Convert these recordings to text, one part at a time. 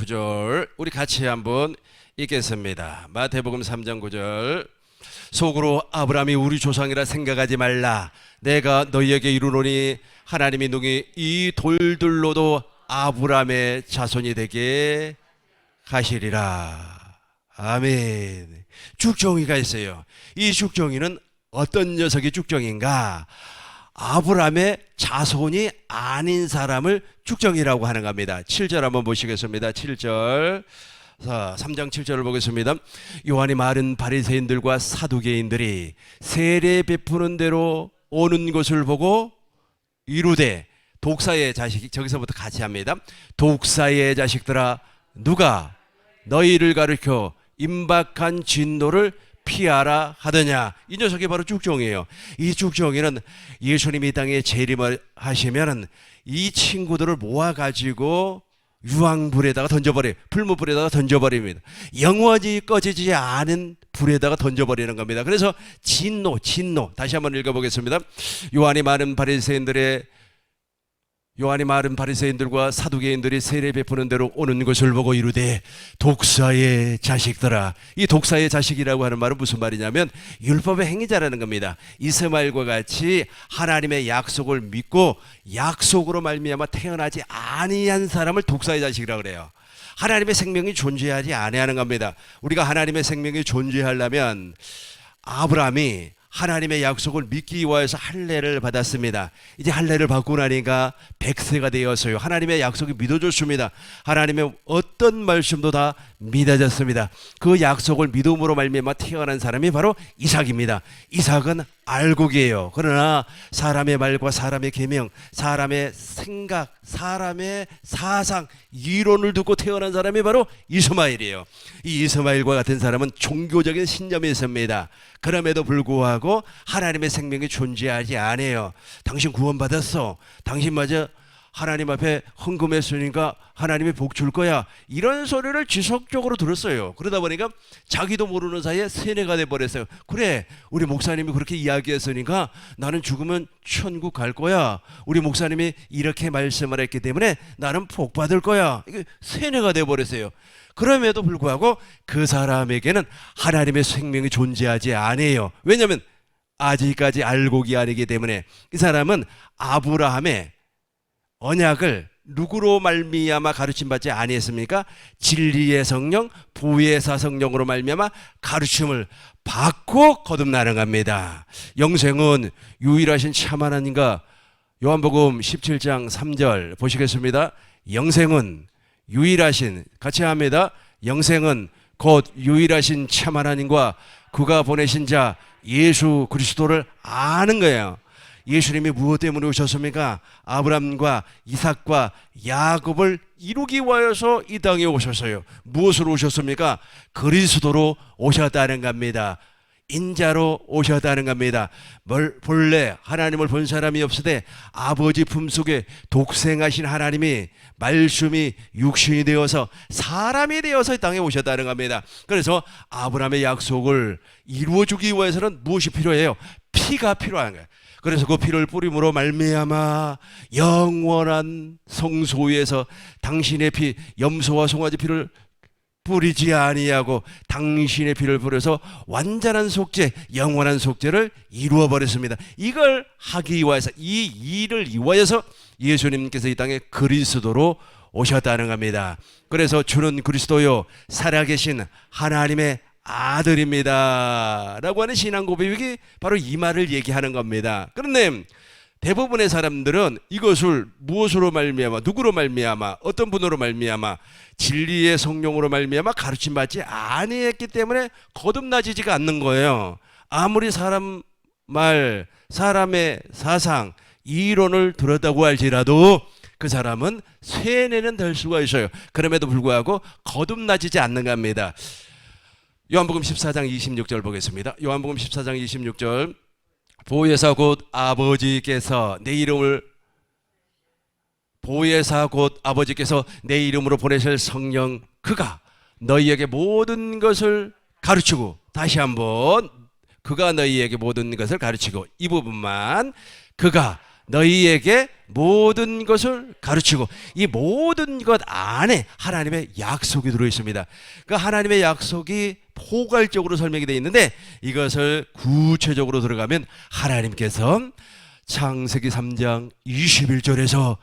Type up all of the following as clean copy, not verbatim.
9절 우리 같이 한번 읽겠습니다. 마태복음 3장 9절. 속으로 아브라함이 우리 조상이라 생각하지 말라. 내가 너희에게 이루노니 하나님이 능히 이 돌들로도 아브라함의 자손이 되게 하시리라. 아멘. 죽정이가 있어요. 이 죽정이는 어떤 녀석이 죽정인가? 아브라함의 자손이 아닌 사람을 죽정이라고 하는 겁니다. 7절 한번 보시겠습니다. 7절. 3장 7절을 보겠습니다. 요한이 말은 바리새인들과 사두개인들이 세례 베푸는 대로 오는 것을 보고 이르되 독사의 자식, 저기서부터 같이 합니다. 독사의 자식들아, 누가 너희를 가르쳐 임박한 진노를 피하라 하더냐. 이 녀석이 바로 죽정이에요. 이 죽정이는 예수님이 이 땅에 재림을 하시면 이 친구들을 모아가지고 유황불에다가 던져버려요. 풀무불에다가 던져버립니다. 영원히 꺼지지 않은 불에다가 던져버리는 겁니다. 그래서 진노. 다시 한번 읽어보겠습니다. 요한이 많은 바리새인들과 사두개인들이 세례 베푸는 대로 오는 것을 보고 이르되 독사의 자식들아. 이 독사의 자식이라고 하는 말은 무슨 말이냐면 율법의 행위자라는 겁니다. 이스마엘과 같이 하나님의 약속을 믿고 약속으로 말미암아 태어나지 아니한 사람을 독사의 자식이라고 그래요. 하나님의 생명이 존재하지 아니하는 겁니다. 우리가 하나님의 생명이 존재하려면 아브라함이 하나님의 약속을 믿기 위해서 할례를 받았습니다. 이제 할례를 받고 나니까 100세가 되었어요. 하나님의 약속이 믿어졌습니다. 하나님의 어떤 말씀도 다 믿어졌습니다. 그 약속을 믿음으로 말미암아 태어난 사람이 바로 이삭입니다. 이삭은 알곡이에요. 그러나 사람의 말과 사람의 계명, 사람의 생각, 사람의 사상, 이론을 듣고 태어난 사람이 바로 이스마엘이에요. 이 이스마엘과 같은 사람은 종교적인 신념이 있습니다. 그럼에도 불구하고 하나님의 생명이 존재하지 않아요. 당신 구원받았어. 당신마저 하나님 앞에 헌금했으니까 하나님이 복 줄 거야. 이런 소리를 지속적으로 들었어요. 그러다 보니까 자기도 모르는 사이에 세뇌가 돼버렸어요. 그래, 우리 목사님이 그렇게 이야기했으니까 나는 죽으면 천국 갈 거야. 우리 목사님이 이렇게 말씀을 했기 때문에 나는 복 받을 거야. 이게 세뇌가 돼버렸어요. 그럼에도 불구하고 그 사람에게는 하나님의 생명이 존재하지 않아요. 왜냐하면 아직까지 알곡이 아니기 때문에. 이 사람은 아브라함의 언약을 누구로 말미암아 가르침받지 아니했습니까? 진리의 성령, 보혜사 성령으로 말미암아 가르침을 받고 거듭나는 겁니다. 영생은 유일하신 참 하나님과 요한복음 17장 3절 보시겠습니다. 영생은 유일하신, 같이 합니다. 영생은 곧 유일하신 참 하나님과 그가 보내신 자 예수 그리스도를 아는 거예요. 예수님이 무엇 때문에 오셨습니까? 아브라함과 이삭과 야곱을 이루기 위해서 이 땅에 오셨어요. 무엇으로 오셨습니까? 그리스도로 오셨다는 겁니다. 인자로 오셨다는 겁니다. 본래 하나님을 본 사람이 없으되 아버지 품속에 독생하신 하나님이 말씀이 육신이 되어서 사람이 되어서 이 땅에 오셨다는 겁니다. 그래서 아브라함의 약속을 이루어주기 위해서는 무엇이 필요해요? 피가 필요한 거예요. 그래서 그 피를 뿌림으로 말미암아 영원한 성소에서 당신의 피, 염소와 송아지 피를 뿌리지 아니하고 당신의 피를 뿌려서 완전한 속죄, 영원한 속죄를 이루어 버렸습니다. 이걸 하기 위해서, 이 일을 위하여서 예수님께서 이 땅에 그리스도로 오셨다는 겁니다. 그래서 주는 그리스도요 살아계신 하나님의 아들입니다 라고 하는 신앙 고백이 바로 이 말을 얘기하는 겁니다. 그런데 대부분의 사람들은 이것을 무엇으로 말미암아, 누구로 말미암아, 어떤 분으로 말미암아, 진리의 성령으로 말미암아 가르침받지 아니했기 때문에 거듭나지지가 않는 거예요. 아무리 사람 말, 사람의 사상, 이론을 들었다고 할지라도 그 사람은 세뇌는 될 수가 있어요. 그럼에도 불구하고 거듭나지지 않는 겁니다. 요한복음 14장 26절 보겠습니다. 요한복음 14장 26절. 보혜사 곧 아버지께서 내 이름으로 보내실 성령 그가 너희에게 모든 것을 가르치고, 다시 한번 그가 너희에게 모든 것을 가르치고, 이 부분만, 그가 너희에게 모든 것을 가르치고, 이 모든 것 안에 하나님의 약속이 들어 있습니다. 그 하나님의 약속이 포괄적으로 설명이 되어 있는데, 이것을 구체적으로 들어가면 하나님께서 창세기 3장 21절에서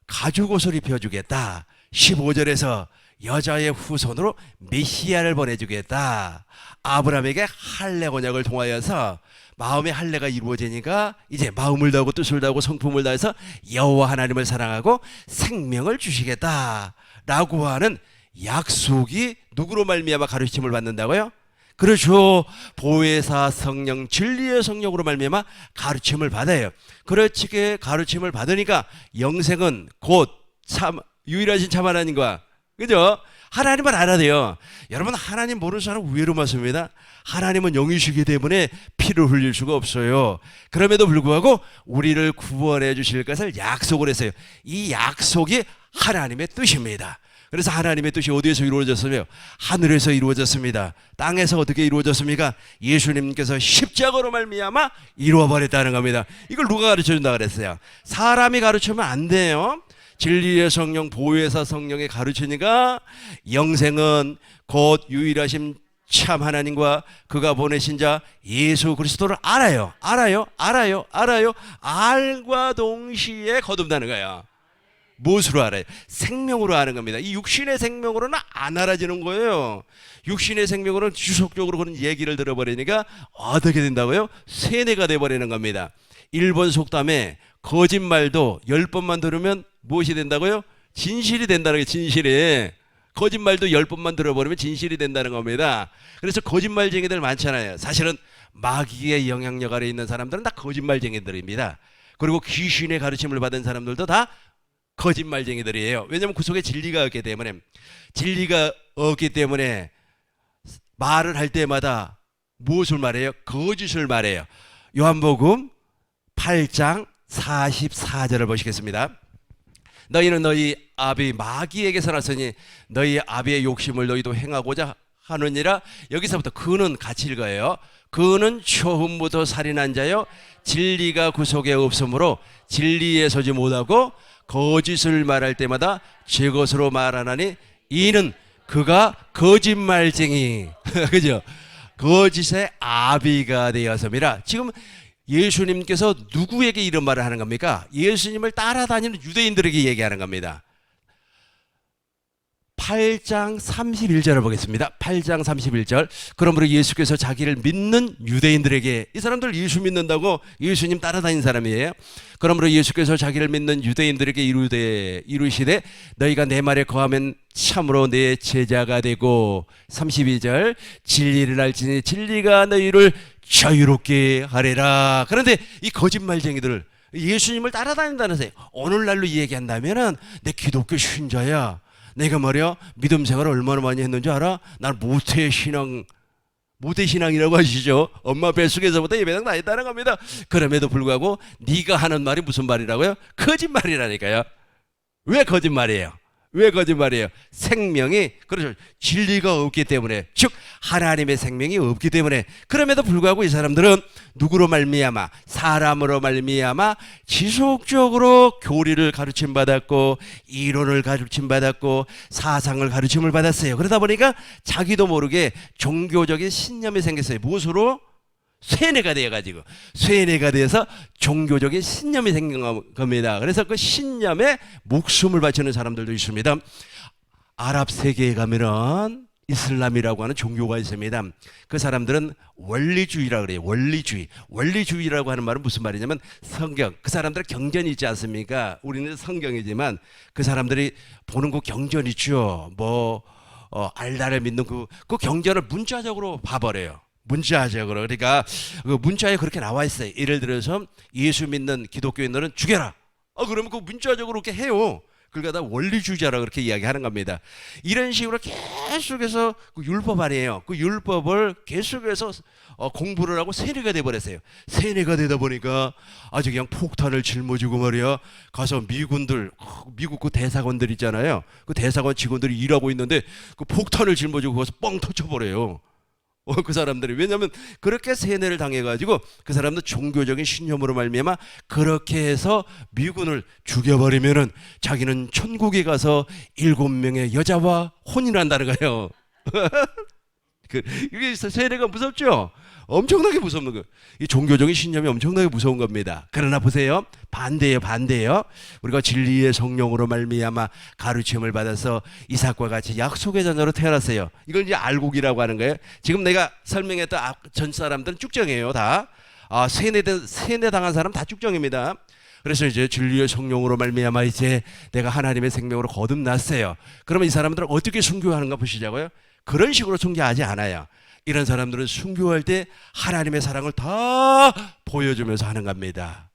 가죽옷을 입혀주겠다, 15절에서 여자의 후손으로 메시아를 보내주겠다, 아브라함에게 할례 언약을 통하여서 마음의 할례가 이루어지니까 이제 마음을 다하고 뜻을 다하고 성품을 다해서 여호와 하나님을 사랑하고 생명을 주시겠다라고 하는 약속이 누구로 말미암아 가르침을 받는다고요? 그렇죠. 보혜사 성령, 진리의 성령으로 말미암아 가르침을 받아요. 그렇게 가르침을 받으니까 영생은 곧 참 유일하신 참 하나님과, 그죠? 하나님을 알아야 돼요. 여러분, 하나님 모르는 사람 의외로 많습니다. 하나님은 영이시기 때문에 피를 흘릴 수가 없어요. 그럼에도 불구하고 우리를 구원해 주실 것을 약속을 했어요. 이 약속이 하나님의 뜻입니다. 그래서 하나님의 뜻이 어디에서 이루어졌으며? 하늘에서 이루어졌습니다. 땅에서 어떻게 이루어졌습니까? 예수님께서 십자가로 말미암아 이루어버렸다는 겁니다. 이걸 누가 가르쳐준다 그랬어요? 사람이 가르치면 안 돼요. 진리의 성령, 보혜사 성령이 가르치니까 영생은 곧 유일하신 참 하나님과 그가 보내신 자 예수 그리스도를 알아요. 알과 동시에 거듭나는 거예요. 무엇으로 알아요? 생명으로 아는 겁니다. 이 육신의 생명으로는 안 알아지는 거예요. 육신의 생명으로는 지속적으로 그런 얘기를 들어버리니까 어떻게 된다고요? 세뇌가 돼버리는 겁니다. 일본 속담에 거짓말도 10번만 들으면 무엇이 된다고요? 진실이 된다는 게, 진실이. 거짓말도 10번만 들어버리면 진실이 된다는 겁니다. 그래서 거짓말쟁이들 많잖아요. 사실은 마귀의 영향력 아래 있는 사람들은 다 거짓말쟁이들입니다. 그리고 귀신의 가르침을 받은 사람들도 다 거짓말쟁이들이에요. 왜냐하면 그 속에 진리가 없기 때문에. 진리가 없기 때문에 말을 할 때마다 무엇을 말해요? 거짓을 말해요. 요한복음 8장 44절을 보시겠습니다. 너희는 너희 아비 마귀에게서 났으니 너희 아비의 욕심을 너희도 행하고자 하느니라. 여기서부터 그는 같이 읽어요. 그는 처음부터 살인한 자요 진리가 그 속에 없으므로 진리에 서지 못하고 거짓을 말할 때마다 제 것으로 말하나니 이는 그가 거짓말쟁이 그죠? 거짓의 아비가 되었음이라. 지금 예수님께서 누구에게 이런 말을 하는 겁니까? 예수님을 따라다니는 유대인들에게 얘기하는 겁니다. 8장 31절을 보겠습니다. 8장 31절. 그러므로 예수께서 자기를 믿는 유대인들에게, 이 사람들 예수 믿는다고 예수님 따라다니는 사람이에요. 그러므로 예수께서 자기를 믿는 유대인들에게 이르시되 너희가 내 말에 거하면 참으로 내 제자가 되고, 32절. 진리를 알지니 진리가 너희를 자유롭게 하리라. 그런데 이 거짓말쟁이들, 예수님을 따라다닌다는 새 오늘날로 얘기한다면은 내 기독교 신자야, 내가 말이야 믿음 생활을 얼마나 많이 했는지 알아? 난 모태신앙이라고 하시죠. 엄마 뱃속에서부터 예배당 다녔다는 겁니다. 그럼에도 불구하고 네가 하는 말이 무슨 말이라고요? 거짓말이라니까요. 왜 거짓말이에요? 왜 거짓말이에요? 생명이, 그렇죠, 진리가 없기 때문에, 즉 하나님의 생명이 없기 때문에. 그럼에도 불구하고 이 사람들은 누구로 말미암아? 사람으로 말미암아 지속적으로 교리를 가르침 받았고 이론을 가르침 받았고 사상을 가르침을 받았어요. 그러다 보니까 자기도 모르게 종교적인 신념이 생겼어요. 무엇으로? 세뇌가 되어가지고, 세뇌가 돼서 종교적인 신념이 생긴 겁니다. 그래서 그 신념에 목숨을 바치는 사람들도 있습니다. 아랍 세계에 가면은 이슬람이라고 하는 종교가 있습니다. 그 사람들은 원리주의라고 그래요. 원리주의라고 하는 말은 무슨 말이냐면 성경, 그 사람들은 경전이 있지 않습니까? 우리는 성경이지만 그 사람들이 보는 그 경전 있죠. 알라를 믿는 그 경전을 문자적으로 봐버려요. 문자적으로. 그러니까 그 문자에 그렇게 나와 있어요. 예를 들어서 예수 믿는 기독교인들은 죽여라. 그러면 그 문자적으로 그렇게 해요. 그러니까 다 원리주의자라고 그렇게 이야기하는 겁니다. 이런 식으로 계속해서 그 율법 아니에요. 그 율법을 계속해서 공부를 하고 세뇌가 돼버렸어요. 세뇌가 되다 보니까 아주 그냥 폭탄을 짊어지고 말이야 가서 미국 그 대사관들 있잖아요. 그 대사관 직원들이 일하고 있는데 그 폭탄을 짊어지고 가서 뻥 터쳐버려요. 그 사람들이. 왜냐하면 그렇게 세뇌를 당해가지고 그 사람도 종교적인 신념으로 말미암아 그렇게 해서 미군을 죽여버리면은 자기는 천국에 가서 7명의 여자와 혼인한다는 거예요. 이게 세례가 무섭죠? 엄청나게 무섭는 거예요. 이 종교적인 신념이 엄청나게 무서운 겁니다. 그러나 보세요. 반대예요. 우리가 진리의 성령으로 말미암아 가르침을 받아서 이삭과 같이 약속의 자녀로 태어났어요. 이걸 이제 알곡이라고 하는 거예요. 지금 내가 설명했던 전 사람들은 쭉정이에요. 다. 세뇌 당한 사람 다 쭉정입니다. 그래서 이제 진리의 성령으로 말미암아 이제 내가 하나님의 생명으로 거듭났어요. 그러면 이 사람들은 어떻게 순교하는가 보시자고요. 그런 식으로 순교하지 않아요. 이런 사람들은 순교할 때 하나님의 사랑을 다 보여주면서 하는 겁니다.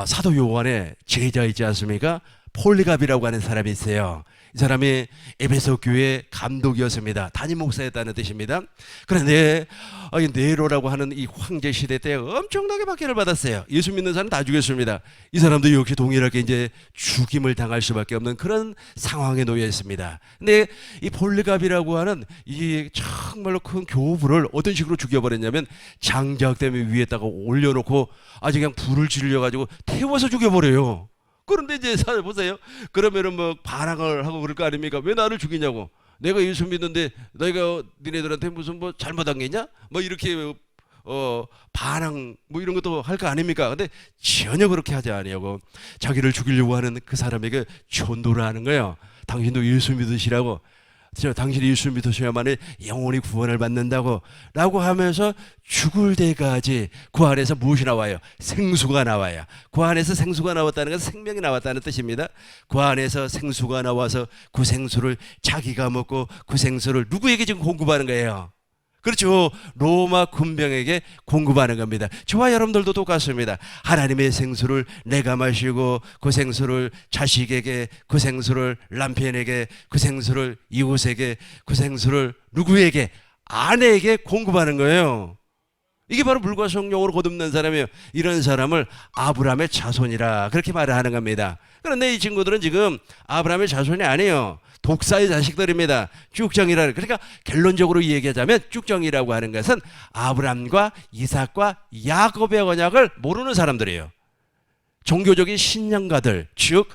사도 요한의 제자 있지 않습니까? 폴리갑이라고 하는 사람이 있어요. 이 사람이 에베소 교회 감독이었습니다. 담임 목사였다는 뜻입니다. 그런데 네로라고 하는 이 황제 시대 때 엄청나게 박해를 받았어요. 예수 믿는 사람 다 죽였습니다. 이 사람도 역시 동일하게 이제 죽임을 당할 수밖에 없는 그런 상황에 놓여 있습니다. 근데 이 폴리갑이라고 하는 이 정말로 큰 교부를 어떤 식으로 죽여버렸냐면 장작 때문에 위에다가 올려놓고 아주 그냥 불을 질려가지고 태워서 죽여버려요. 그런데 이제 보세요. 그러면은 뭐 반항을 하고 그럴 거 아닙니까? 왜 나를 죽이냐고. 내가 예수 믿는데 너희가 니네들한테 무슨 뭐 잘못한 게 있냐? 뭐 이렇게 반항 뭐 이런 것도 할 거 아닙니까? 근데 전혀 그렇게 하지 아니하고 자기를 죽이려고 하는 그 사람에게 전도를 하는 거예요. 당신도 예수 믿으시라고. 당신이 예수 믿으셔야만 영원히 구원을 받는다고 라고 하면서 죽을 때까지 그 안에서 무엇이 나와요? 생수가 나와요. 그 안에서 생수가 나왔다는 것은 생명이 나왔다는 뜻입니다. 그 안에서 생수가 나와서 그 생수를 자기가 먹고 그 생수를 누구에게 지금 공급하는 거예요? 그렇죠. 로마 군병에게 공급하는 겁니다. 저와 여러분들도 똑같습니다. 하나님의 생수를 내가 마시고 그 생수를 자식에게, 그 생수를 남편에게, 그 생수를 이웃에게, 그 생수를 누구에게? 아내에게 공급하는 거예요. 이게 바로 물과 성령으로 거듭난 사람이에요. 이런 사람을 아브라함의 자손이라 그렇게 말을 하는 겁니다. 그런데 이 친구들은 지금 아브라함의 자손이 아니에요. 독사의 자식들입니다. 쭉정이라는. 그러니까 결론적으로 얘기하자면 쭉정이라고 하는 것은 아브람과 이삭과 야곱의 언약을 모르는 사람들이에요. 종교적인 신념가들, 즉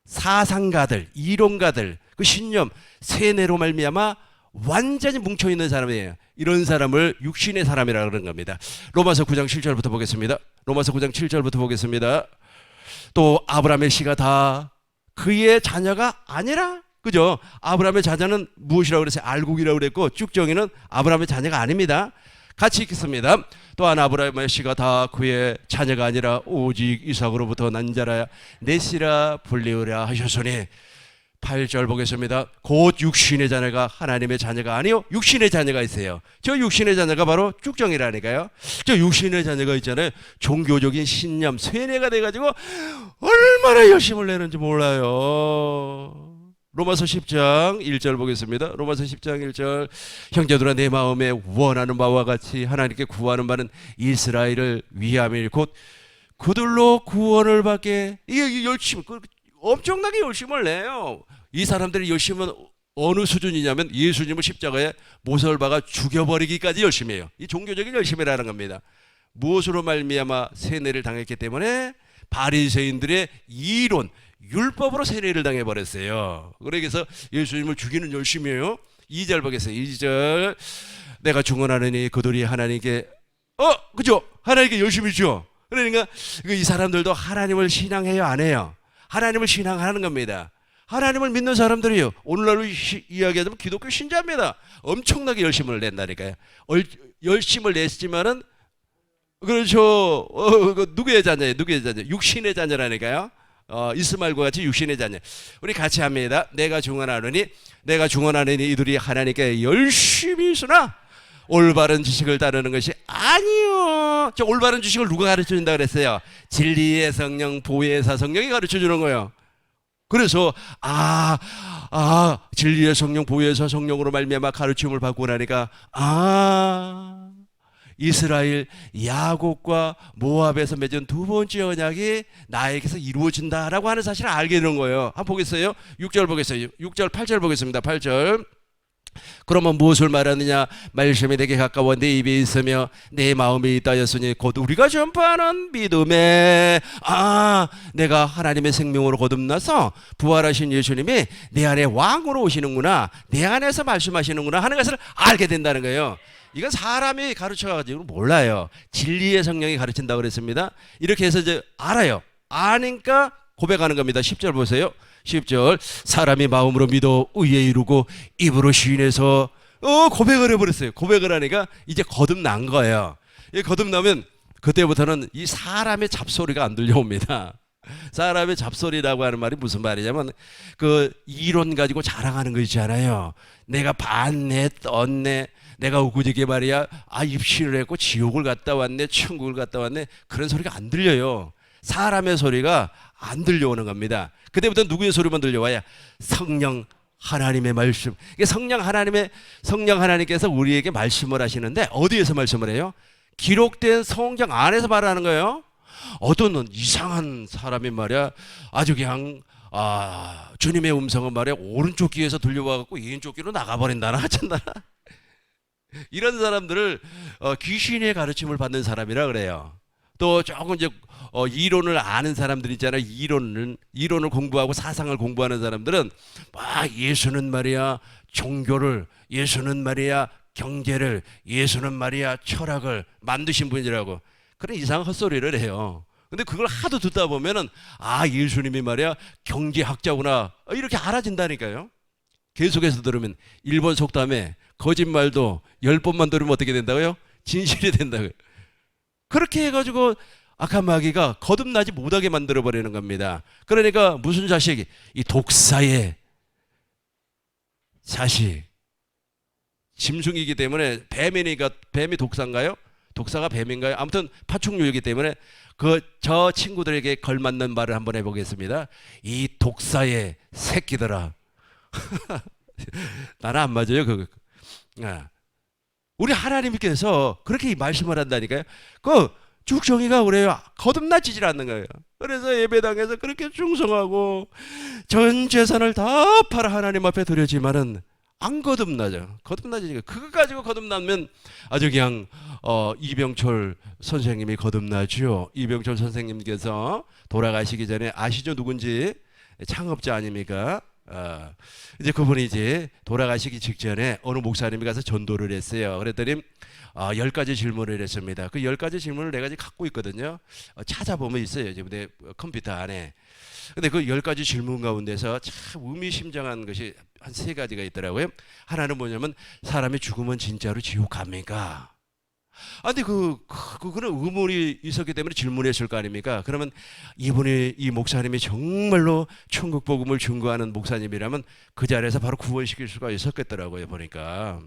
사상가들, 이론가들, 그 신념, 세뇌로 말미암아 완전히 뭉쳐있는 사람이에요. 이런 사람을 육신의 사람이라고 그러는 겁니다. 로마서 9장 7절부터 보겠습니다. 로마서 9장 7절부터 보겠습니다. 또 아브라함의 씨가 다 그의 자녀가 아니라, 그죠? 아브라함의 자녀는 무엇이라고 그랬어요? 알곡이라고 그랬고, 쭉정이는 아브라함의 자녀가 아닙니다. 같이 읽겠습니다. 또한 아브라함의 씨가 다 그의 자녀가 아니라 오직 이삭으로부터 난 자라 내 씨라 불리우라 하셨으니, 8절 보겠습니다. 곧 육신의 자녀가 하나님의 자녀가 아니요 육신의 자녀가 있어요. 저 육신의 자녀가 바로 쭉정이라니까요. 저 육신의 자녀가 있잖아요. 종교적인 신념 세뇌가 돼가지고 얼마나 열심을 내는지 몰라요. 로마서 10장 1절 보겠습니다. 로마서 10장 1절 형제들아 내 마음에 원하는 바와 같이 하나님께 구하는 바는 이스라엘을 위함이니 곧 그들로 구원을 받게. 이게 열심, 엄청나게 열심을 내요. 이 사람들의 열심은 어느 수준이냐면 예수님을 십자가에 못을 박아 죽여버리기까지 열심히 해요. 이 종교적인 열심이라는 겁니다. 무엇으로 말미암아 세뇌를 당했기 때문에 바리새인들의 이론, 율법으로 세뇌를 당해버렸어요. 그래서 예수님을 죽이는 열심이에요. 2절 보겠어요. 2절 내가 증언하느니 그들이 하나님께 그죠? 하나님께 열심이죠. 그러니까 이 사람들도 하나님을 신앙해요, 안 해요? 하나님을 신앙하는 겁니다. 하나님을 믿는 사람들이요. 오늘날로 이야기하자면 기독교 신자입니다. 엄청나게 열심을 낸다니까요. 열심을 냈지만은 그렇죠. 누구의 자녀예요? 누구의 자녀? 육신의 자녀라니까요. 이스마엘과 같이 육신의 자녀. 우리 같이 합니다. 내가 증언하느니 이들이 하나님께 열심히 있으나 올바른 지식을 따르는 것이 아니요. 저 올바른 지식을 누가 가르쳐 준다 그랬어요? 진리의 성령, 보혜사 성령이 가르쳐 주는 거예요. 그래서 진리의 성령, 보혜사 성령으로 말미암아 가르침을 받고 나니까 이스라엘 야곱과 모압에서 맺은 두 번째 언약이 나에게서 이루어진다라고 하는 사실을 알게 되는 거예요. 한번 보겠어요? 6절 보겠어요. 6절 8절 보겠습니다. 8절 그러면 무엇을 말하느냐? 말씀이 내게 가까워 내 입에 있으며 내 마음에 있다였으니 곧 우리가 전파하는 믿음에 내가 하나님의 생명으로 거듭나서 부활하신 예수님이 내 안에 왕으로 오시는구나, 내 안에서 말씀하시는구나 하는 것을 알게 된다는 거예요. 이건 사람이 가르쳐가지고 몰라요. 진리의 성령이 가르친다고 그랬습니다. 이렇게 해서 이제 알아요. 아니까 고백하는 겁니다. 10절 보세요. 10절 사람이 마음으로 믿어 의에 이르고 입으로 시인해서 고백을 해버렸어요. 고백을 하니까 이제 거듭난 거예요. 거듭나면 그때부터는 이 사람의 잡소리가 안 들려옵니다. 사람의 잡소리라고 하는 말이 무슨 말이냐면 그 이론 가지고 자랑하는 거 있잖아요. 내가 봤네 떴네, 내가 우구지게 말이야 입시를 했고 지옥을 갔다 왔네 천국을 갔다 왔네, 그런 소리가 안 들려요. 사람의 소리가 안 들려오는 겁니다. 그때부터 누구의 소리만 들려와야? 성령 하나님의 말씀. 성령 하나님께서 우리에게 말씀을 하시는데 어디에서 말씀을 해요? 기록된 성경 안에서 말하는 거예요. 어떤 이상한 사람이 말이야 아주 그냥 주님의 음성은 말이야 오른쪽 귀에서 들려와갖고 왼쪽 귀로 나가버린다나 하잖아. 이런 사람들을 귀신의 가르침을 받는 사람이라 그래요. 또 조금 이제 이론을 아는 사람들 있잖아요. 이론을 공부하고 사상을 공부하는 사람들은 예수는 말이야 종교를, 예수는 말이야 경제를, 예수는 말이야 철학을 만드신 분이라고 그런 이상한 헛소리를 해요. 근데 그걸 하도 듣다 보면은 예수님이 말이야 경제학자구나 이렇게 알아진다니까요. 계속해서 들으면 일본 속담에 거짓말도 10번만 들으면 어떻게 된다고요? 진실이 된다고요. 그렇게 해가지고 악한 마귀가 거듭나지 못하게 만들어버리는 겁니다. 그러니까 무슨 자식? 이 독사의 자식. 짐승이기 때문에 뱀이 독사인가요? 독사가 뱀인가요? 아무튼 파충류이기 때문에 저 친구들에게 걸맞는 말을 한번 해보겠습니다. 이 독사의 새끼들아. 나는 안 맞아요. 우리 하나님께서 그렇게 말씀을 한다니까요. 죽정이가 그래요. 거듭나지질 않는 거예요. 그래서 예배당에서 그렇게 충성하고 전 재산을 다 팔아 하나님 앞에 드렸지만은 안 거듭나죠. 거듭나지니까 그거 가지고 거듭나면 아주 그냥 이병철 선생님이 거듭나죠. 이병철 선생님께서 돌아가시기 전에 아시죠? 누군지? 창업자 아닙니까? 이제 그분이 이제 돌아가시기 직전에 어느 목사님이 가서 전도를 했어요. 그랬더니 10가지 질문을 했습니다. 그 10가지 질문을 내가 지금 갖고 있거든요. 찾아보면 있어요. 지금 내 컴퓨터 안에. 근데 그 10가지 질문 가운데서 참 의미심장한 것이 한 3가지가 있더라고요. 하나는 뭐냐면 사람이 죽으면 진짜로 지옥 갑니까? 근데 그거는 의문이 있었기 때문에 질문했을 거 아닙니까? 그러면 이 목사님이 정말로 천국 복음을 증거하는 목사님이라면 그 자리에서 바로 구원시킬 수가 있었겠더라고요, 보니까.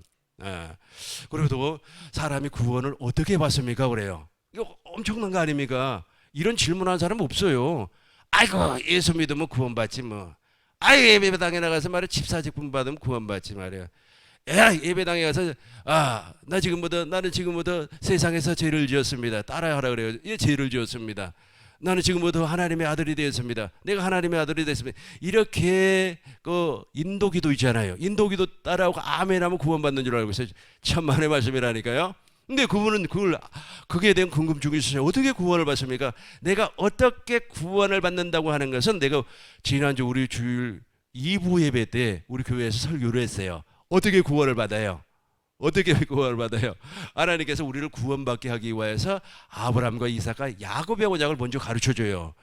그리고 또 사람이 구원을 어떻게 받습니까? 그래요. 이거 엄청난 거 아닙니까? 이런 질문하는 사람 없어요. 아이고, 예수 믿으면 구원받지 뭐. 예배당에 나가서 말이야 집사직분 받으면 구원받지 말이야. 예배당에 가서 나는 지금부터 세상에서 죄를 지었습니다. 따라하라 그래요. 죄를 지었습니다. 나는 지금부터 하나님의 아들이 되었습니다. 내가 하나님의 아들이 됐습니다. 이렇게 인도기도 있잖아요. 인도기도 따라하고 아멘하면 구원받는 줄 알고 있어요. 천만의 말씀이라니까요. 근데 그분은 그게 대한 궁금증이 있어요. 어떻게 구원을 받습니까? 내가 어떻게 구원을 받는다고 하는 것은 내가 지난주 우리 주일 2부 예배 때 우리 교회에서 설교를 했어요. 어떻게 구원을 받아요? 어떻게 구원을 받아요? 하나님께서 우리를 구원받게 하기 위해서 아브라함과 이삭과 야곱의 언약을 먼저 가르쳐줘요.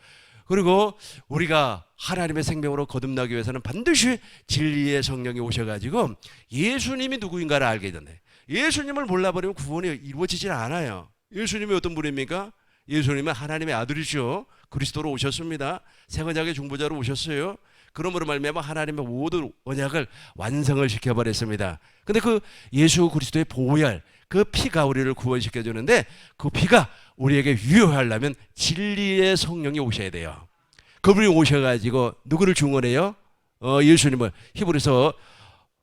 그리고 우리가 하나님의 생명으로 거듭나기 위해서는 반드시 진리의 성령이 오셔가지고 예수님이 누구인가를 알게 되네. 예수님을 몰라버리면 구원이 이루어지질 않아요. 예수님이 어떤 분입니까? 예수님은 하나님의 아들이죠. 그리스도로 오셨습니다. 생언약의 중보자로 오셨어요. 그러므로 말미암아 하나님의 모든 언약을 완성을 시켜버렸습니다. 근데 그 예수 그리스도의 보혈, 그 피가 우리를 구원시켜 주는데 그 피가 우리에게 유효하려면 진리의 성령이 오셔야 돼요. 그분이 오셔가지고 누구를 증언해요? 예수님을. 히브리서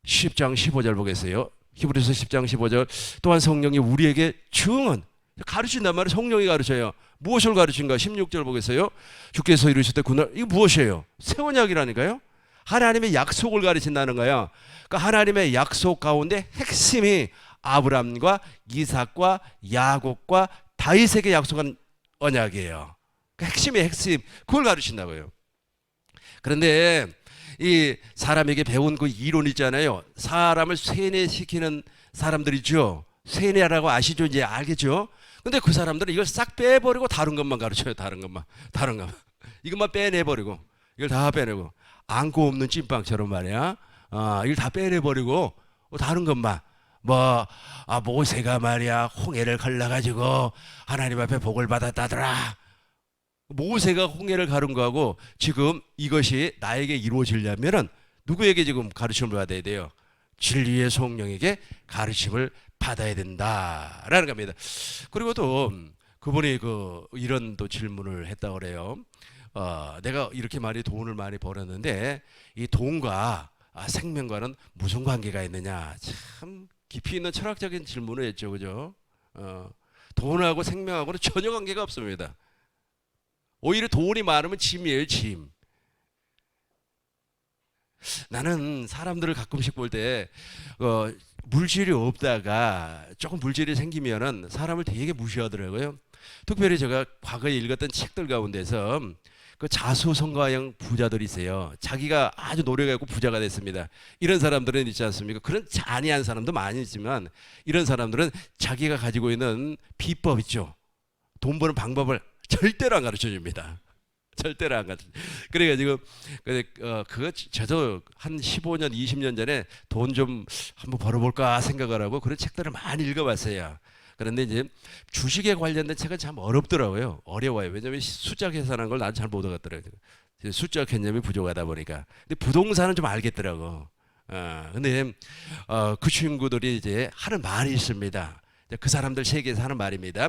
10장 15절 보겠어요. 히브리서 10장 15절. 또한 성령이 우리에게 증언, 가르친단 말이에요. 성령이 가르쳐요. 무엇을 가르친가? 16절 보겠어요. 주께서 이르실 때 그날, 이거 무엇이에요? 새 언약이라니까요. 하나님의 약속을 가르친다는 거예요. 그러니까 하나님의 약속 가운데 핵심이 아브라함과 이삭과 야곱과 다윗에게 약속한 언약이에요. 그 핵심의 핵심, 그걸 가르친다고요. 그런데 이 사람에게 배운 그 이론 있잖아요. 사람을 세뇌시키는 사람들이죠. 세뇌라고 아시죠? 이제 알겠죠? 근데 그 사람들은 이걸 싹 빼버리고 다른 것만 가르쳐요. 다른 것만. 이것만 빼내버리고, 이걸 다 빼내고, 안고 없는 찐빵처럼 말이야. 이걸 다 빼내버리고, 다른 것만. 모세가 말이야, 홍해를 갈라가지고 하나님 앞에 복을 받았다더라. 모세가 홍해를 가른 거하고 지금 이것이 나에게 이루어지려면은 누구에게 지금 가르침을 받아야 돼요? 진리의 성령에게 가르침을 받아야 된다라는 겁니다. 그리고 또 그분이 이런 또 질문을 했다 그래요. 내가 이렇게 돈을 많이 벌었는데 이 돈과 생명과는 무슨 관계가 있느냐? 참 깊이 있는 철학적인 질문을 했죠, 그죠? 돈하고 생명하고는 전혀 관계가 없습니다. 오히려 돈이 많으면 짐이에요, 짐. 나는 사람들을 가끔씩 볼 때 물질이 없다가 조금 물질이 생기면은 사람을 되게 무시하더라고요. 특별히 제가 과거에 읽었던 책들 가운데서 그 자수성가형 부자들이 있어요. 자기가 아주 노력하고 부자가 됐습니다. 이런 사람들은 있지 않습니까? 그런 잔인한 사람도 많이 있지만 이런 사람들은 자기가 가지고 있는 비법 있죠. 돈 버는 방법을 절대로 안 가르쳐 줍니다. 절대로 안 가르쳐. 그래가지고 저도 한 15년, 20년 전에 돈 좀 한번 벌어볼까 생각을 하고 그런 책들을 많이 읽어봤어요. 그런데 이제 주식에 관련된 책은 참 어렵더라고요. 어려워요. 왜냐하면 숫자 계산하는 걸 난 잘 못 알아듣더라고요. 숫자 개념이 부족하다 보니까. 근데 부동산은 좀 알겠더라고. 근데 그 친구들이 이제 하는 말이 있습니다. 그 사람들 세계에서 하는 말입니다.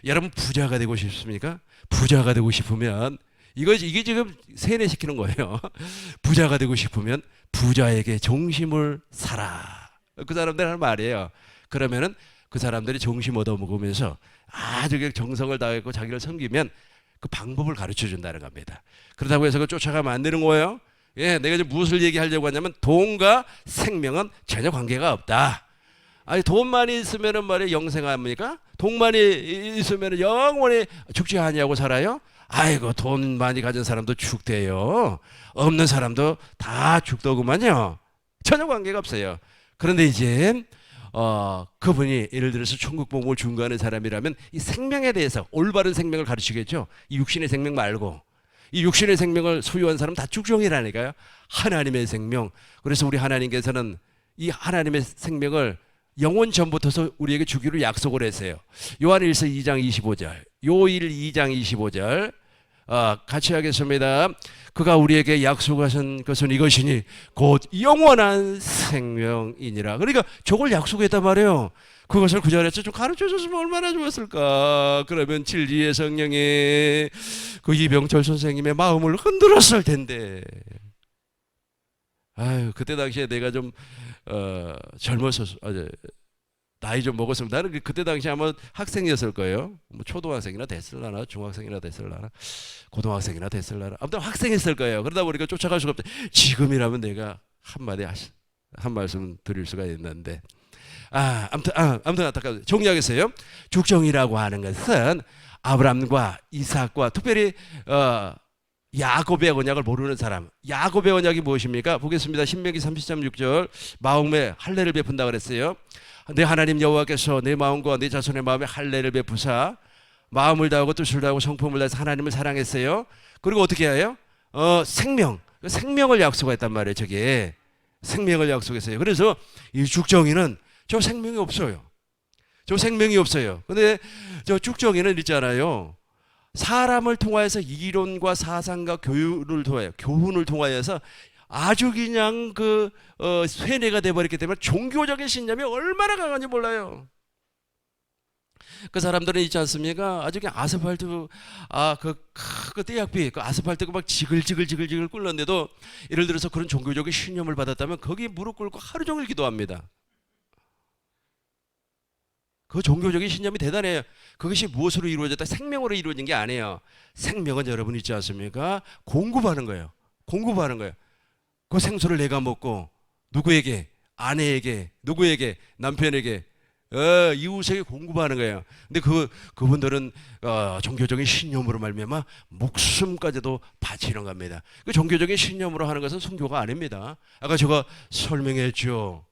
여러분 부자가 되고 싶습니까? 부자가 되고 싶으면 이게 지금 세뇌시키는 거예요. 부자가 되고 싶으면 부자에게 정심을 사라. 그 사람들 하는 말이에요. 그러면은 그 사람들이 정심 얻어먹으면서 아주 정성을 다하고 자기를 섬기면 그 방법을 가르쳐 준다는 겁니다. 그렇다고 해서 그걸 쫓아가면 안 되는 거예요. 예, 내가 지금 무엇을 얘기하려고 하냐면 돈과 생명은 전혀 관계가 없다. 아니 돈만이 있으면은 말이야 영생합니까? 돈만이 있으면은 영원히 죽지 아니하고 살아요? 아이고 돈 많이 가진 사람도 죽대요. 없는 사람도 다 죽더구만요. 전혀 관계가 없어요. 그런데 이제 그분이 예를 들어서 천국 복음을 준거하는 사람이라면 이 생명에 대해서 올바른 생명을 가르치겠죠. 이 육신의 생명 말고 이 육신의 생명을 소유한 사람 다 죽종이라니까요. 하나님의 생명. 그래서 우리 하나님께서는 이 하나님의 생명을 영원 전부터 우리에게 주기로 약속을 했어요. 요한일서 2장 25절, 요일 2장 25절 같이 하겠습니다. 그가 우리에게 약속하신 것은 이것이니 곧 영원한 생명이니라. 그러니까 저걸 약속했단 말이에요. 그것을 그 자리에서 좀 가르쳐줬으면 얼마나 좋았을까. 그러면 진리의 성령이 그 이병철 선생님의 마음을 흔들었을 텐데. 아유 그때 당시에 내가 좀 젊어서 나이 좀 먹었으면 나는 그때 당시 아마 학생이었을 거예요. 뭐 초등학생이나 됐을라나 중학생이나 됐을라나 고등학생이나 됐을라나 아무튼 학생이었을 거예요. 그러다 보니까 쫓아갈 수가 없다. 지금이라면 내가 한 말씀 드릴 수가 있는데 아무튼 안타까워. 정리하겠어요. 죽정이라고 하는 것은 아브라함과 이삭과 특별히 야곱의 언약을 모르는 사람. 야곱의 언약이 무엇입니까? 보겠습니다. 신명기 30장 6절 마음에 할례를 베푼다 그랬어요. 내 하나님 여호와께서 내 마음과 내 자손의 마음에 할례를 베푸사 마음을 다하고 뜻을 다하고 성품을 다해서 하나님을 사랑했어요. 그리고 어떻게 해요? 생명을 약속했단 말이에요. 저게 생명을 약속했어요. 그래서 이 죽정이는 저 생명이 없어요. 근데 저 죽정이는 있잖아요. 사람을 통하여서 이론과 사상과 교훈을 통하여서 아주 그냥 세뇌가 돼버렸기 때문에 종교적인 신념이 얼마나 강한지 몰라요. 그 사람들은 있지 않습니까? 아주 그냥 아스팔트 그 떼약비 그 아스팔트가 막 지글지글 끓는데도 예를 들어서 그런 종교적인 신념을 받았다면 거기에 무릎 꿇고 하루 종일 기도합니다. 그 종교적인 신념이 대단해요. 그것이 무엇으로 이루어졌다? 생명으로 이루어진 게 아니에요. 생명은 여러분 있지 않습니까? 공급하는 거예요. 그 생수를 내가 먹고 누구에게? 아내에게, 누구에게? 남편에게, 이웃에게 공급하는 거예요. 근데 그분들은 종교적인 신념으로 말미암아 목숨까지도 바치는 겁니다. 그 종교적인 신념으로 하는 것은 순교가 아닙니다. 아까 제가 설명했죠.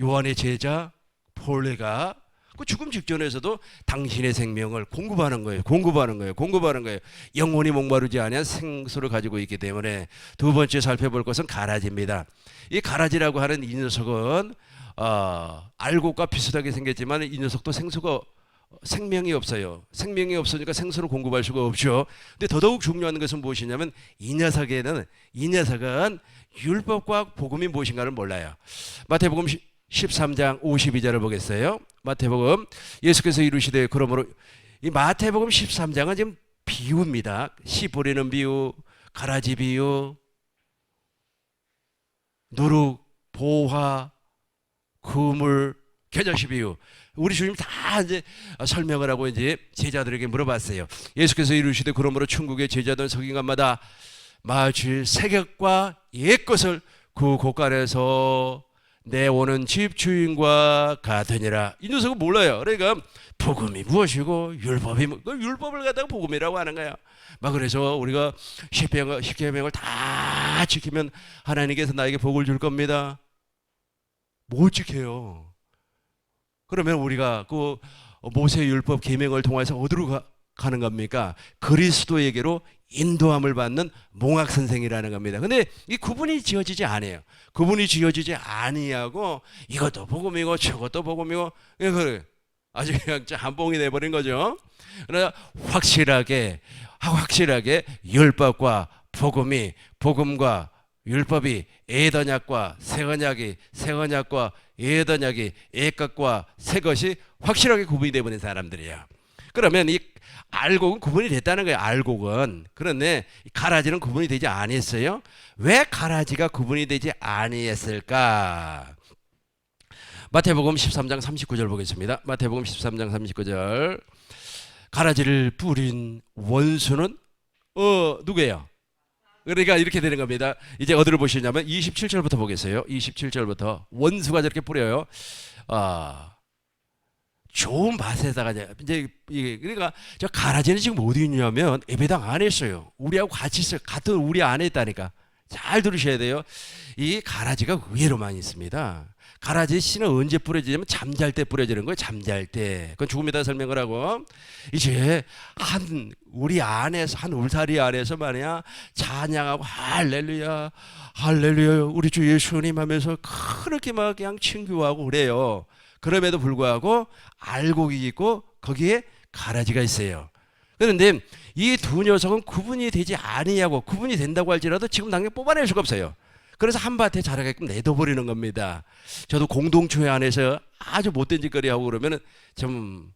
요한의 제자 폴레가 그 죽음 직전에서도 당신의 생명을 공급하는 거예요. 공급하는 거예요. 공급하는 거예요. 영원히 목마르지 아니한 생수를 가지고 있기 때문에. 두 번째 살펴볼 것은 가라지입니다. 이 가라지라고 하는 이 녀석은 알곡과 비슷하게 생겼지만 이 녀석도 생명이 없어요. 생명이 없으니까 생수를 공급할 수가 없죠. 근데 더더욱 중요한 것은 무엇이냐면 이 녀석은 율법과 복음이 무엇인가를 몰라요. 마태복음 13장 52절을 보겠어요. 마태복음, 예수께서 이루시되 그러므로, 이 마태복음 13장은 지금 비유입니다. 씨 뿌리는 비유, 가라지 비유, 누룩, 보화, 그물, 겨자씨 비유. 우리 주님 다 이제 설명을 하고 이제 제자들에게 물어봤어요. 예수께서 이루시되 그러므로 천국의 제자들 서기관마다 마치 새벽과 옛것을 그 곳간에서 내오는 집주인과 같으니라. 이 녀석은 몰라요. 그러니까 복음이 무엇이고 율법을 갖다가 복음이라고 하는 거야. 막 그래서 우리가 십계명을 다 지키면 하나님께서 나에게 복을 줄 겁니다. 못 지켜요. 그러면 우리가 그 모세 율법 계명을 통해서 어디로 가는 겁니까? 그리스도에게로 인도함을 받는 몽학 선생이라는 겁니다. 근데 이 구분이 지어지지 않아요. 구분이 지어지지 아니하고 이것도 복음이고 저것도 복음이고 아주 그냥 짬뽕이 돼버린 거죠. 그러나 확실하게 율법과 복음과 율법이 에더약과 새언약이 새언약과 에더약이 애것과 새것이 확실하게 구분이 되어버린 사람들이에요. 그러면 이 알곡은 구분이 됐다는 거예요. 알곡은. 그런데 가라지는 구분이 되지 아니했어요. 왜 가라지가 구분이 되지 아니했을까? 마태복음 13장 39절 보겠습니다. 마태복음 13장 39절. 가라지를 뿌린 원수는 누구예요? 그러니까 이렇게 되는 겁니다. 이제 어디를 보시냐면 27절부터 보겠어요. 27절부터 원수가 저렇게 뿌려요. 좋은 밭에다가 이제 그러니까 저 가라지는 지금 어디 있냐면 예배당 안에 있어요. 우리하고 같이 있어요. 같은 우리 안에 있다니까. 잘 들으셔야 돼요. 이 가라지가 의외로 많이 있습니다. 가라지 씨는 언제 뿌려지냐면 잠잘 때 뿌려지는 거예요. 잠잘 때. 그건 조금 이따 설명을 하고, 이제 우리 안에서 한 울타리 안에서 말이야 찬양하고 할렐루야 할렐루야 우리 주 예수님 하면서 그렇게 막 그냥 친교하고 그래요. 그럼에도 불구하고 알곡이 있고 거기에 가라지가 있어요. 그런데 이 두 녀석은 구분이 되지 아니하고, 구분이 된다고 할지라도 지금 당장 뽑아낼 수가 없어요. 그래서 한 밭에 자라게끔 내둬버리는 겁니다. 저도 공동체 안에서 아주 못된 짓거리 하고 그러면은 좀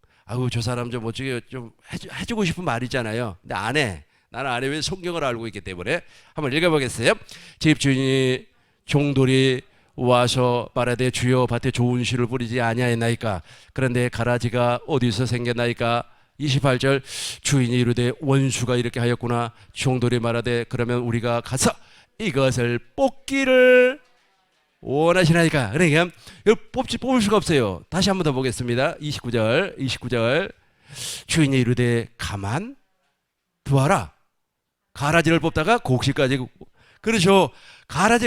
저 사람 좀 어떻게 좀 해주고 싶은 말이잖아요. 근데 안 해. 나는 안 해. 왜? 성경을 알고 있기 때문에. 한번 읽어보겠어요. 집주인이 종돌이 와서 말하되 주여 밭에 좋은 씨를 뿌리지 아니하였나이까. 그런데 가라지가 어디서 생겼나이까. 28절. 주인이 이르되 원수가 이렇게 하였구나. 종돌이 말하되 그러면 우리가 가서 이것을 뽑기를 원하시나이까. 그러니까 뽑을 수가 없어요. 다시 한 번 더 보겠습니다. 29절. 주인이 이르되 가만 두어라. 가라지를 뽑다가 곡식까지. 그렇죠.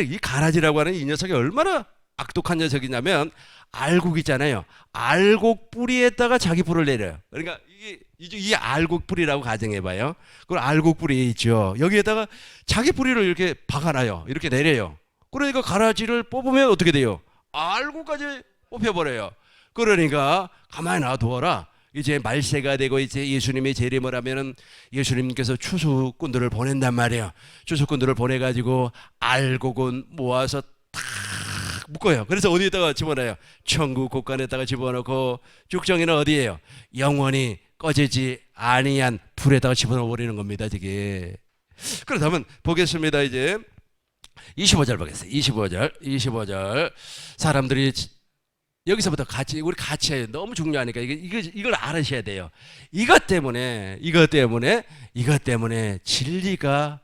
이 가라지라고 하는 이 녀석이 얼마나 악독한 녀석이냐면, 알곡 있잖아요. 알곡 뿌리에다가 자기 뿔을 내려요. 그러니까 이 알곡 뿌리라고 가정해봐요. 그걸 알곡 뿌리 있죠. 여기에다가 자기 뿌리를 이렇게 박아놔요. 이렇게 내려요. 그러니까 가라지를 뽑으면 어떻게 돼요? 알곡까지 뽑혀버려요. 그러니까 가만히 놔두어라. 이제 말세가 되고 이제 예수님이 재림을 하면은 예수님께서 추수꾼들을 보낸단 말이에요. 추수꾼들을 보내가지고 알곡은 모아서 탁 묶어요. 그래서 어디에다가 집어넣어요? 천국 곳간에다가 집어넣고, 쭉정이는 어디예요? 영원히 꺼지지 아니한 불에다가 집어넣어 버리는 겁니다. 저게. 그렇다면 보겠습니다. 이제 25절 보겠어요. 25절. 사람들이 여기서부터 우리 같이 해요. 너무 중요하니까 이걸 알으셔야 돼요. 이것 때문에 진리가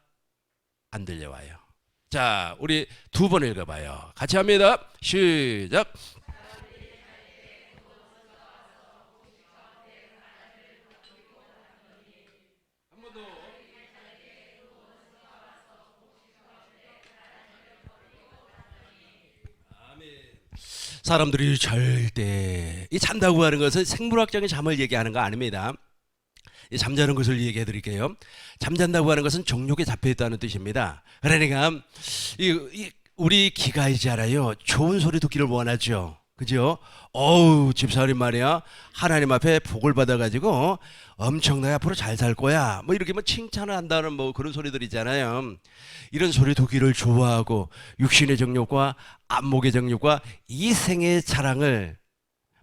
안 들려와요. 자, 우리 두 번 읽어봐요. 같이 합니다. 시작. 사람들이 절대 이 잔다고 하는 것은 생물학적인 잠을 얘기하는 거 아닙니다. 이 잠자는 것을 얘기해 드릴게요. 잠잔다고 하는 것은 정욕에 잡혀 있다는 뜻입니다. 그러니까 우리 귀가 있잖아요. 좋은 소리 듣기를 원하죠. 그죠? 어우, 집사님 말이야. 하나님 앞에 복을 받아가지고 엄청나게 앞으로 잘 살 거야. 뭐 이렇게 뭐 칭찬을 한다는 뭐 그런 소리들 있잖아요. 이런 소리 듣기를 좋아하고 육신의 정욕과 안목의 정욕과 이생의 자랑을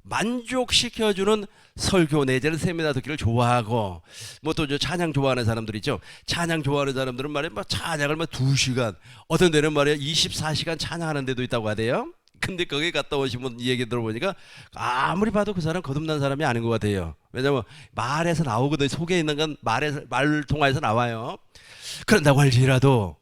만족시켜주는 설교 내지는 세미나 듣기를 좋아하고 뭐 또 저 찬양 좋아하는 사람들 있죠. 찬양 좋아하는 사람들은 말이야 막 찬양을 막 2시간 어떤 데는 말이야 24시간 찬양하는 데도 있다고 하대요. 근데 거기 갔다 오신 분 얘기 들어보니까 아무리 봐도 그 사람 거듭난 사람이 아닌 것 같아요. 왜냐면 말에서 나오거든. 속에 있는 건 말을 통해서 나와요. 그런다고 할지라도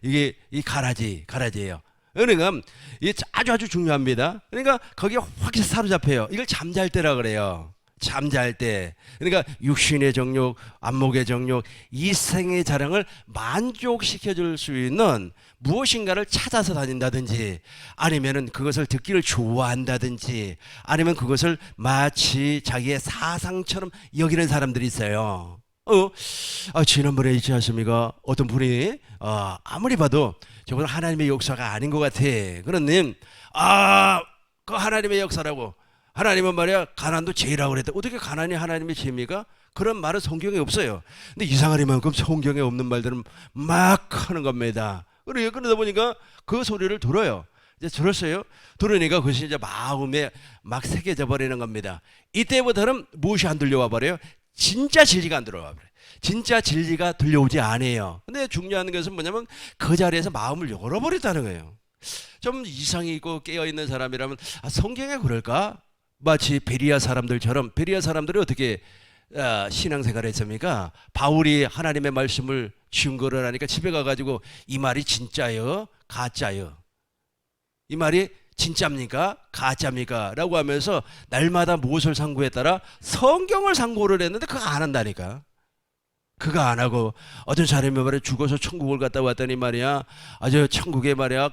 이게 이 가라지예요. 그러니까 이게 아주 중요합니다. 그러니까 거기에 확 사로잡혀요. 이걸 잠잘 때라 그래요. 잠잘 때. 그러니까 육신의 정욕, 안목의 정욕, 이생의 자랑을 만족시켜 줄 수 있는 무엇인가를 찾아서 다닌다든지 아니면은 그것을 듣기를 좋아한다든지 아니면 그것을 마치 자기의 사상처럼 여기는 사람들이 있어요. 지난번에 있지 않습니까? 어떤 분이 아무리 봐도 저건 하나님의 역사가 아닌 것 같아. 그러님, 그 하나님의 역사라고. 하나님은 말이야 가난도 죄라고 그랬다. 어떻게 가난이 하나님의 죄입니까? 그런 말은 성경에 없어요. 근데 이상하리만큼 성경에 없는 말들은 막 하는 겁니다. 그러다 보니까 그 소리를 들어요. 이제 들었어요. 들으니까 그것이 이제 마음에 막 새겨져 버리는 겁니다. 이때부터는 무엇이 안 들려와 버려요? 진짜 진리가 안 들어와 버려요. 진짜 진리가 들려오지 않아요. 근데 중요한 것은 뭐냐면 그 자리에서 마음을 열어버렸다는 거예요. 좀 이상이 있고 깨어있는 사람이라면 성경에 그럴까? 마치 베리아 사람들처럼. 베리아 사람들이 어떻게 신앙생활을 했습니까? 바울이 하나님의 말씀을 증거를 하니까 집에 가가지고 이 말이 진짜요? 가짜요? 이 말이 진짜입니까? 가짜입니까? 라고 하면서 날마다 무엇을 상고했더라? 성경을 상고를 했는데 그거 안 한다니까. 그거 안 하고 어떤 사람이 말이야 죽어서 천국을 갔다 왔더니 말이야 아주 천국에 말이야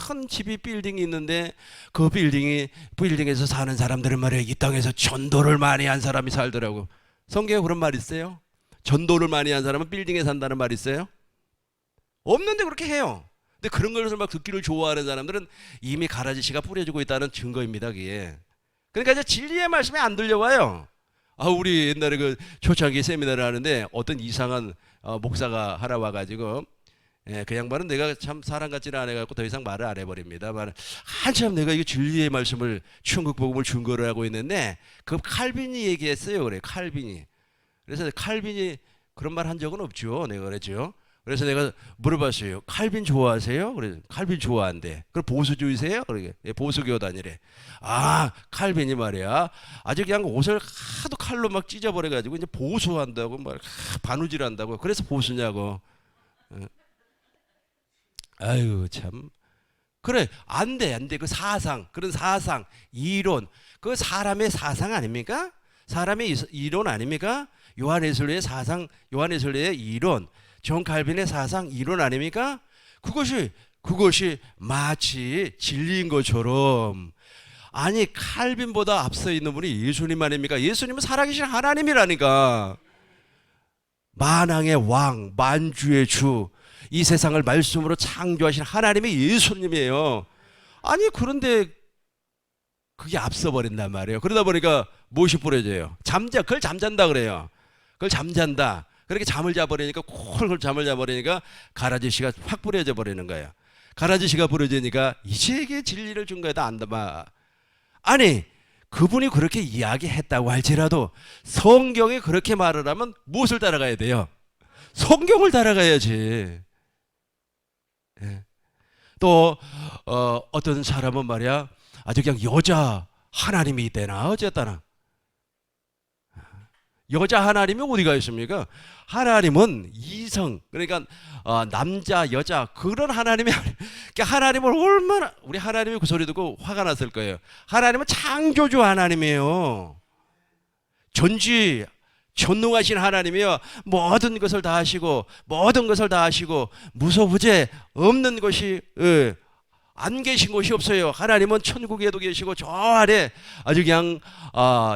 큰 집이 빌딩이 있는데 그 빌딩에서 사는 사람들은 말이야 이 땅에서 전도를 많이 한 사람이 살더라고. 성경에 그런 말 있어요? 전도를 많이 한 사람은 빌딩에 산다는 말 있어요? 없는데 그렇게 해요. 근데 그런 것을 막 듣기를 좋아하는 사람들은 이미 가라지씨가 뿌려주고 있다는 증거입니다. 그게. 그러니까 이제 진리의 말씀이 안 들려와요. 우리 옛날에 그 초창기 세미나를 하는데 어떤 이상한 목사가 하나 와가지고 그 양반은 내가 참 사람 같지는 않아갖고 더 이상 말을 안 해버립니다. 한참 내가 이거 진리의 말씀을 천국 복음을 증거를 하고 있는데 그 칼빈이 얘기했어요. 그래 칼빈이. 그래서 칼빈이 그런 말 한 적은 없죠. 내가 그랬죠. 그래서 내가 물어봤어요. 칼빈 좋아하세요? 그래 칼빈 좋아한대. 그럼 보수주의세요? 그러게 보수교 다니래. 칼빈이 말이야. 아주 그냥 옷을 하도 칼로 막 찢어버려가지고 이제 보수한다고 막 바느질한다고. 그래서 보수냐고. 아유 참. 그래 안 돼. 그 사상 그런 사상 이론 그 사람의 사상 아닙니까? 사람의 이론 아닙니까? 요한웨슬리의 사상 요한웨슬리의 이론 존 칼빈의 사상 이론 아닙니까? 그것이 마치 진리인 것처럼 아니 칼빈보다 앞서 있는 분이 예수님 아닙니까? 예수님은 살아계신 하나님이라니까. 만왕의 왕 만주의 주 이 세상을 말씀으로 창조하신 하나님의 예수님이에요. 아니 그런데 그게 앞서 버린단 말이에요. 그러다 보니까 무엇이 뿌려져요? 그걸 잠잔다 그래요. 그걸 잠잔다. 그렇게 잠을 자버리니까 콜콜 잠을 자버리니까 가라지씨가 확 뿌려져 버리는 거예요. 가라지씨가 뿌려지니까 이제 이게 진리를 준 거다 안다 봐. 아니 그분이 그렇게 이야기했다고 할지라도 성경이 그렇게 말을 하면 무엇을 따라가야 돼요? 성경을 따라가야지. 또 어떤 사람은 말이야 아주 그냥 여자 하나님이 되나 어쨌다나 여자 하나님이 어디가 있습니까? 하나님은 이성, 그러니까 남자, 여자 그런 하나님이 그러니까 하나님을 얼마나 우리 하나님이 그 소리 듣고 화가 났을 거예요. 하나님은 창조주 하나님이에요. 전능하신 하나님이요, 모든 것을 다 하시고 모든 것을 다 하시고 무소부재 없는 것이 안 계신 곳이 없어요. 하나님은 천국에도 계시고 저 아래 아주 그냥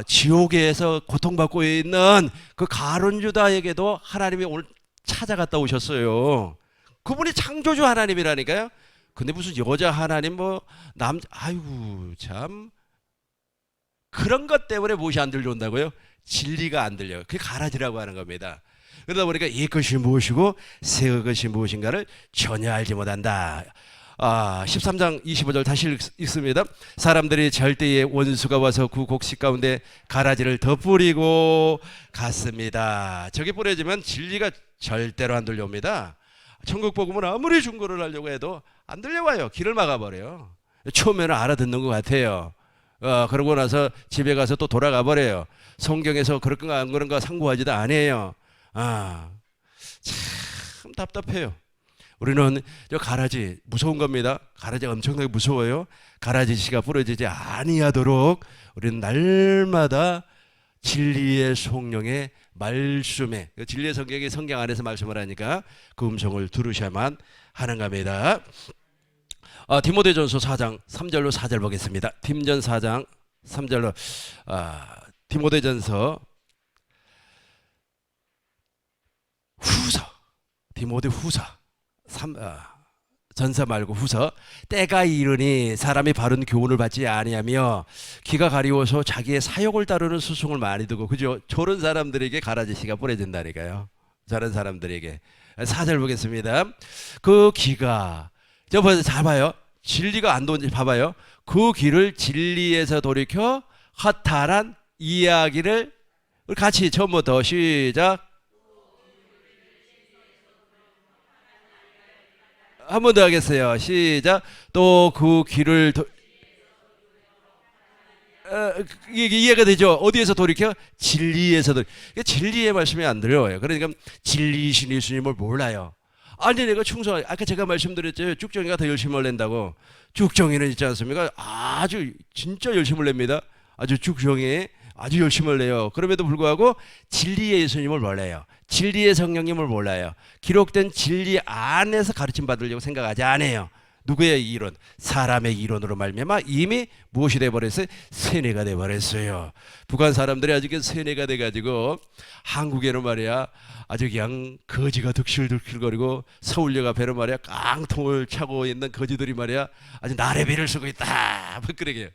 지옥에서 고통받고 있는 그 가룟 유다에게도 하나님이 오늘 찾아갔다 오셨어요. 그분이 창조주 하나님이라니까요. 근데 무슨 여자 하나님 아이고 참, 그런 것 때문에 무엇이 안 들려온다고요? 진리가 안 들려요. 그게 가라지라고 하는 겁니다. 그러다 보니까 이것이 무엇이고 새 것이 무엇인가를 전혀 알지 못한다. 13장 25절 다시 읽습니다. 사람들이 절대의 원수가 와서 그 곡식 가운데 가라지를 덧뿌리고 갔습니다. 저기 뿌려지면 진리가 절대로 안 들려옵니다. 천국 복음은 아무리 중고를 하려고 해도 안 들려와요. 길을 막아버려요. 처음에는 알아듣는 것 같아요. 그러고 나서 집에 가서 또 돌아가 버려요. 성경에서 그런가 안 그런가 상고하지도 않아요. 참 답답해요. 우리는 저 가라지 무서운 겁니다. 가라지가 엄청나게 무서워요. 가라지 씨가 부러지지 아니하도록 우리는 날마다 진리의 성령의 말씀에, 진리의 성경이 성경 안에서 말씀을 하니까 그 음성을 들으셔야만 하는 겁니다. 디모데전서 4장 3절로 4절 보겠습니다. 디모전 4장 3절로 디모데전서 후서, 디모데 후서 전서 말고 후서. 때가 이르니 사람이 바른 교훈을 받지 아니하며 귀가 가리워서 자기의 사욕을 따르는 수송을 많이 두고, 그죠? 저런 사람들에게 가라지씨가 뿌려진다니까요. 저런 사람들에게. 4절 보겠습니다. 그 귀가, 저 벌써 잘 봐요. 진리가 안 도는지 봐봐요. 그 귀를 진리에서 돌이켜 허탈한 이야기를, 같이 처음부터 시작. 한 번 더 하겠어요. 시작. 또 그 귀를 이해가 되죠? 어디에서 돌이켜? 진리에서 돌이켜. 진리의 말씀이 안 들려요. 그러니까 진리이신 예수님을 몰라요. 아니 내가 충성, 아까 제가 말씀드렸죠. 쭉정이가 더 열심을 낸다고. 쭉정이는 있지 않습니까? 아주 진짜 열심을 냅니다. 아주 쭉정이 아주 열심을 내요. 그럼에도 불구하고 진리의 예수님을 몰라요. 진리의 성령님을 몰라요. 기록된 진리 안에서 가르침 받으려고 생각하지 않아요. 누구의 이론? 사람의 이론으로 말미암아 이미 무엇이 돼버렸어요? 세뇌가 돼버렸어요. 북한 사람들이 아주 세뇌가 돼가지고 한국에는 말이야 아주 그냥 거지가 득실득실거리고 서울역 앞에는 말이야 깡통을 차고 있는 거지들이 말이야 아주 나래비를 쓰고 있다. 뭐 그러게요.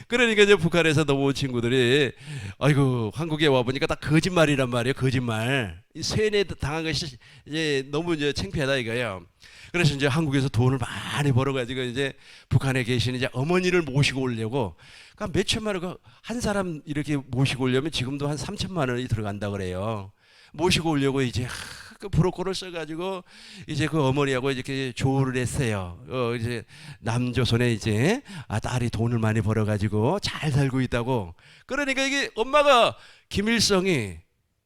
그러니까 이제 북한에서 넘어온 친구들이 아이고 한국에 와보니까 다 거짓말이란 말이에요. 거짓말. 세뇌 당한 것이 이제 너무 이제 창피하다 이거예요. 그래서 이제 한국에서 돈을 많이 벌어가지고 이제 북한에 계신 이제 어머니를 모시고 오려고, 그러니까 몇 천만 원, 한 사람 이렇게 모시고 오려면 지금도 한 3천만 원이 들어간다 그래요. 모시고 오려고 이제 그 브로커를 써가지고 이제 그 어머니하고 이렇게 조율을 했어요. 이제 남조선에 이제 딸이 돈을 많이 벌어가지고 잘 살고 있다고. 그러니까 이게 엄마가 김일성이,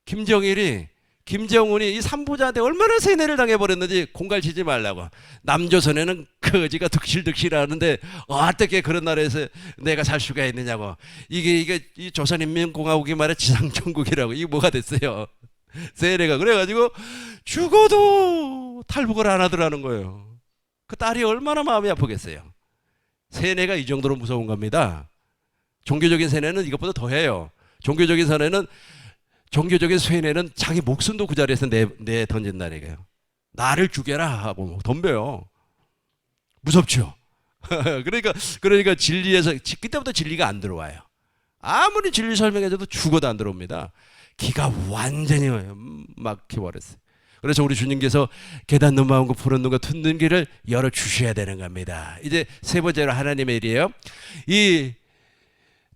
김정일이, 김정은이 이 삼부자한테 얼마나 세뇌를 당해버렸는지 공갈치지 말라고. 남조선에는 거지가 득실득실하는데 어떻게 그런 나라에서 내가 살 수가 있느냐고. 이게 이 조선인민공화국이 말해 지상천국이라고. 이게 뭐가 됐어요? 세뇌가. 그래가지고 죽어도 탈북을 안 하더라는 거예요. 그 딸이 얼마나 마음이 아프겠어요. 세뇌가 이 정도로 무서운 겁니다. 종교적인 세뇌는 이것보다 더해요. 종교적인 세뇌는 자기 목숨도 그 자리에서 내 던진다니까요. 나를 죽여라 하고 덤벼요. 무섭죠. 그러니까 진리에서 그때부터 진리가 안 들어와요. 아무리 진리 설명해줘도 죽어도 안 들어옵니다. 기가 완전히 막혀버렸어요. 그래서 우리 주님께서 깨닫는 마음과 푸른 눈과 듣는 귀를 열어주셔야 되는 겁니다. 이제 세 번째로 하나님의 일이에요. 이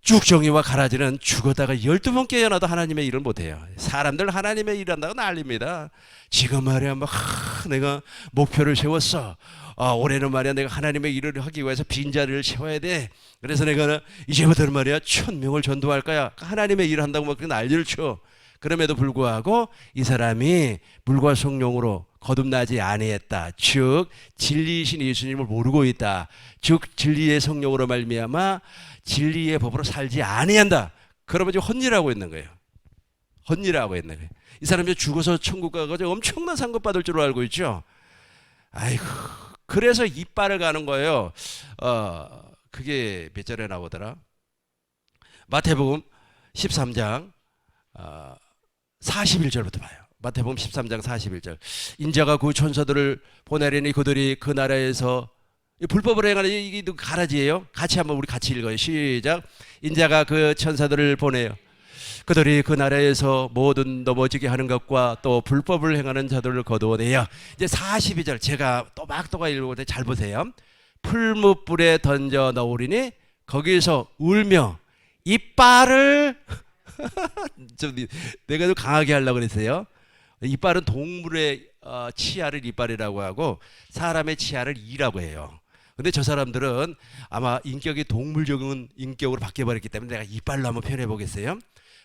쭉정이와 가라지는 죽었다가 12번 깨어나도 하나님의 일을 못해요. 사람들 하나님의 일 한다고 난립니다. 지금 말이야 내가 목표를 세웠어. 올해는 말이야 내가 하나님의 일을 하기 위해서 빈자리를 채워야 돼. 그래서 내가 이제부터는 말이야 1000명을 전도할 거야. 하나님의 일을 한다고 막 난리를 쳐. 그럼에도 불구하고 이 사람이 물과 성령으로 거듭나지 아니했다. 즉 진리이신 예수님을 모르고 있다. 즉 진리의 성령으로 말미암아 진리의 법으로 살지 아니한다. 그러면 지금 헛일하고 있는 거예요. 헛일하고 있는 거예요. 이 사람이 죽어서 천국 가가지고 엄청난 상급 받을 줄 알고 있죠. 아이고, 그래서 이빨을 가는 거예요. 그게 몇 절에 나오더라? 마태복음 13장 41절부터 봐요. 마태복음 13장 41절. 인자가 그 천사들을 보내려니 그들이 그 나라에서 불법을 행하는 이게 가라지예요. 같이 한번 우리 같이 읽어요. 시작. 인자가 그 천사들을 보내요. 그들이 그 나라에서 모든 넘어지게 하는 것과 또 불법을 행하는 자들을 거두어내요. 이제 42절 제가 또박또박 읽어보는데 잘 보세요. 풀무불에 던져 넣으리니 거기서 울며 이빨을 좀 내가 좀 강하게 하려고 그랬어요. 이빨은 동물의 치아를 이빨이라고 하고 사람의 치아를 이라고 해요. 근데 저 사람들은 아마 인격이 동물적인 인격으로 바뀌어버렸기 때문에 내가 이빨로 한번 표현해 보겠어요.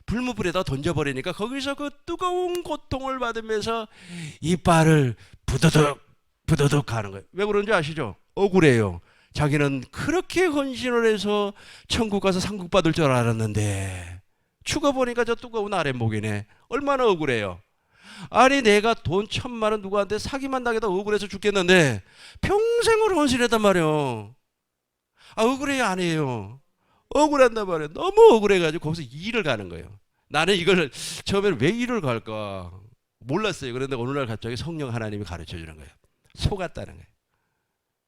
불무불에다 던져버리니까 거기서 그 뜨거운 고통을 받으면서 이빨을 부드득 부드득 하는 거예요. 왜 그런지 아시죠? 억울해요. 자기는 그렇게 헌신을 해서 천국 가서 상급 받을 줄 알았는데 죽어보니까 저 뜨거운 아랫목이네. 얼마나 억울해요. 아니 내가 돈 1,000만 원 누구한테 사기만 당해도 억울해서 죽겠는데 평생을 헌신했단 말이에요. 억울해요 아니에요? 억울한단 말이에요. 너무 억울해가지고 거기서 일을 가는 거예요. 나는 이걸 처음에는 왜 일을 갈까 몰랐어요. 그런데 어느 날 갑자기 성령 하나님이 가르쳐 주는 거예요. 속았다는 거예요.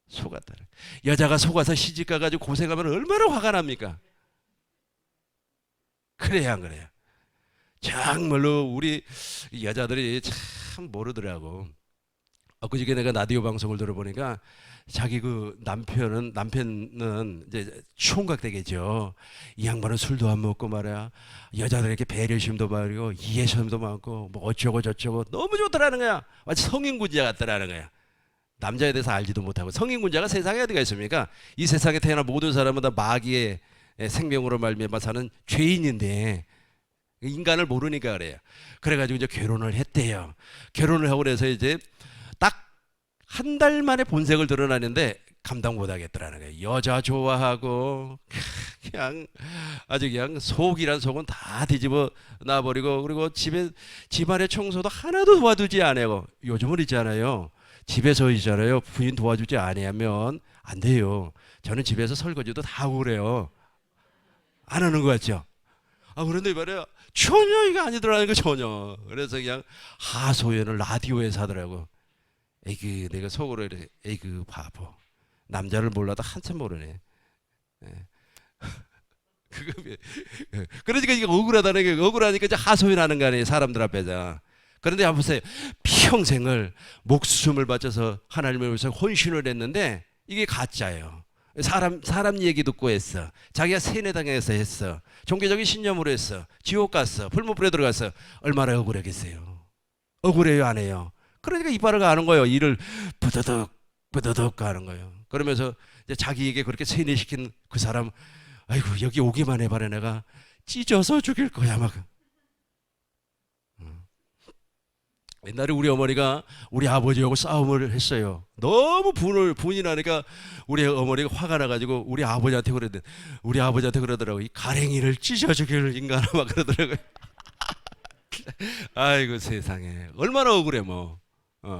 속았다는 거예요. 여자가 속아서 시집 가가지고 고생하면 얼마나 화가 납니까? 그래야 안 그래요? 정말로 우리 여자들이 참 모르더라고. 그저께 내가 라디오 방송을 들어보니까 자기 그 남편은 이제 총각 되겠죠. 이 양반은 술도 안 먹고 말이야. 여자들에게 배려심도 많고 이해심도 많고 뭐 어쩌고 저쩌고 너무 좋더라는 거야. 마치 성인군자 같더라는 거야. 남자에 대해서 알지도 못하고 성인군자가 세상에 어디가 있습니까? 이 세상에 태어난 모든 사람은 다 마귀의 생명으로 말미암아 사는 죄인인데 인간을 모르니까 그래요. 그래가지고 이제 결혼을 했대요. 결혼을 하고 그래서 이제 딱 한 달 만에 본색을 드러나는데 감당 못하겠더라는 거예요. 여자 좋아하고 그냥 아주 그냥 속이란 속은 다 뒤집어 놔버리고 그리고 집안의 청소도 하나도 도와주지 않아요. 요즘은 있잖아요. 집에서 있잖아요. 부인 도와주지 않으면 안 돼요. 저는 집에서 설거지도 다 하고 그래요. 안 하는 거 같죠? 그런데 말이야 전혀 이게 아니더라는 거 전혀. 그래서 그냥 하소연을 라디오에서 하더라고. 에이그 내가 속으로 이렇게 에이그 바보 남자를 몰라도 한참 모르네. 그러니까 이게 억울하다는 게 억울하니까 이제 하소연하는 거 아니에요 사람들 앞에서. 그런데 한번 보세요. 평생을 목숨을 바쳐서 하나님을 위해서 헌신을 했는데 이게 가짜예요. 사람 얘기 듣고 했어. 자기가 세뇌당해서 했어. 종교적인 신념으로 했어. 지옥 갔어. 풀무불에 들어갔어. 얼마나 억울하겠어요. 억울해요 안 해요? 그러니까 이빨을 가는 거예요. 이를 부드득 부드득 가는 거예요. 그러면서 이제 자기에게 그렇게 세뇌시킨 그 사람 아이고 여기 오기만 해봐라 내가 찢어서 죽일 거야 막. 옛날에 우리 어머니가 우리 아버지하고 싸움을 했어요. 너무 분이 나니까 우리 어머니가 화가 나가지고 우리 아버지한테 그러더라고. 이 가랭이를 찢어 죽일 인간아 막 그러더라고요. 아이고 세상에 얼마나 억울해 뭐.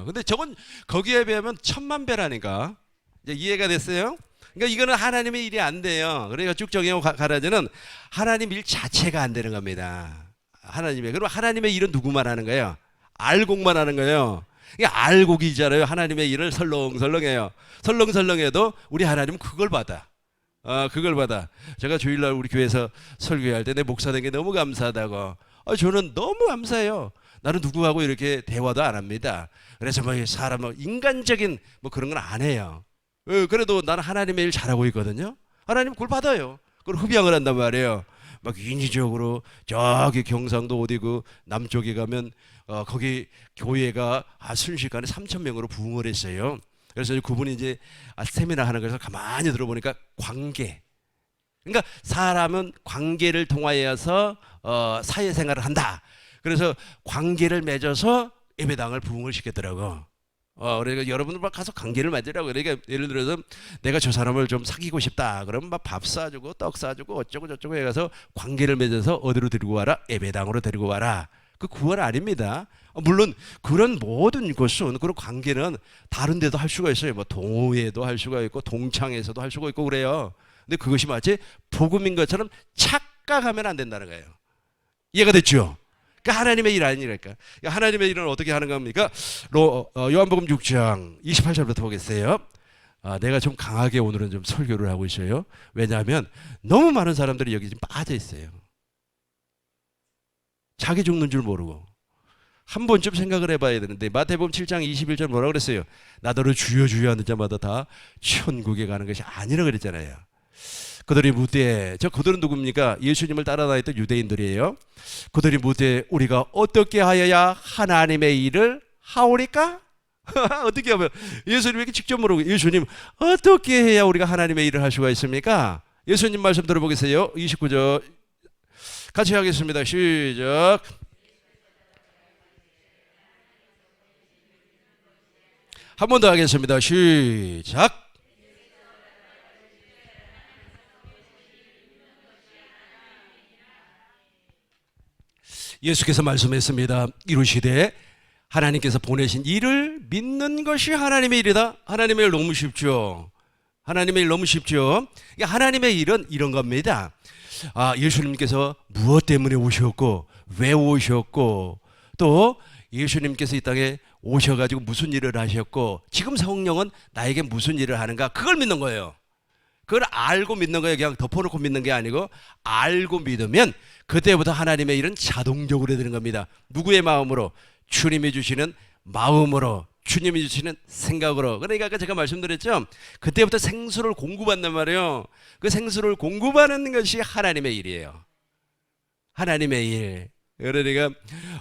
근데 저건 거기에 비하면 10,000,000배라니까. 이제 이해가 됐어요? 그러니까 이거는 하나님의 일이 안 돼요. 그러니까 쭉 정해고 가라지는 하나님 일 자체가 안 되는 겁니다. 그럼 하나님의 일은 누구만 하는 거예요? 알곡만 하는 거예요. 그러니까 알곡이잖아요. 하나님의 일을 설렁설렁해요. 설렁설렁해도 우리 하나님은 그걸 받아. 그걸 받아. 제가 주일날 우리 교회에서 설교할 때 내 목사 된 게 너무 감사하다고. 저는 너무 감사해요. 나는 누구하고 이렇게 대화도 안 합니다. 그래서 뭐 사람 인간적인 뭐 그런 건 안 해요. 그래도 나는 하나님의 일 잘하고 있거든요. 하나님 그걸 받아요. 그걸 흡양을 한단 말이에요. 막 인위적으로 저기 경상도 어디고 남쪽에 가면 거기 교회가 순식간에 3,000명으로 부흥을 했어요. 그래서 그분이 이제 세미나 하는 거에서 가만히 들어보니까 관계. 그러니까 사람은 관계를 통하여서 사회생활을 한다. 그래서 관계를 맺어서 예배당을 부흥을 시켰더라고. 그러니까 여러분들 막 가서 관계를 맺으라고. 그러니까 예를 들어서 내가 저 사람을 좀 사귀고 싶다. 그러면 막 밥 사주고 떡 사주고 어쩌고 저쩌고 해가서 관계를 맺어서 어디로 데리고 와라? 예배당으로 데리고 와라. 그 구원 아닙니다. 물론 그런 모든 것은 그런 관계는 다른 데도 할 수가 있어요. 뭐 동호회도 할 수가 있고 동창에서도 할 수가 있고 그래요. 근데 그것이 마치 복음인 것처럼 착각하면 안 된다는 거예요. 이해가 됐죠? 그러니까 하나님의 일 아니랄까. 그러니까 하나님의 일은 어떻게 하는 겁니까? 요한복음 6장 28절부터 보겠어요. 내가 좀 강하게 오늘은 좀 설교를 하고 있어요. 왜냐하면 너무 많은 사람들이 여기 지금 빠져 있어요. 자기 죽는 줄 모르고. 한 번쯤 생각을 해봐야 되는데 마태복음 7장 21절 뭐라고 그랬어요? 나더러 주여 주여 하는 자마다 다 천국에 가는 것이 아니라 그랬잖아요. 그들이 묻되, 그들은 누굽니까? 예수님을 따라 다녔던 유대인들이에요. 그들이 묻되 우리가 어떻게 하여야 하나님의 일을 하오리까? 어떻게 하면 예수님에게 직접 물어보고, 예수님 어떻게 해야 우리가 하나님의 일을 할 수가 있습니까? 예수님 말씀 들어보겠어요. 29절 같이 하겠습니다. 시작. 한 번 더 하겠습니다. 시작. 예수께서 말씀했습니다. 이루시되 하나님께서 보내신 일을 믿는 것이 하나님의 일이다. 하나님의 일 너무 쉽죠. 하나님의 일 너무 쉽죠. 하나님의 일은 이런 겁니다. 예수님께서 무엇 때문에 오셨고 왜 오셨고 또 예수님께서 이 땅에 오셔가지고 무슨 일을 하셨고 지금 성령은 나에게 무슨 일을 하는가, 그걸 믿는 거예요. 그걸 알고 믿는 거예요. 그냥 덮어놓고 믿는 게 아니고 알고 믿으면 그때부터 하나님의 일은 자동적으로 되는 겁니다. 누구의 마음으로? 주님이 주시는 마음으로, 주님이 주시는 생각으로. 그러니까 아까 제가 말씀드렸죠. 그때부터 생수를 공급한단 말이에요. 그 생수를 공급하는 것이 하나님의 일이에요. 하나님의 일. 그러니까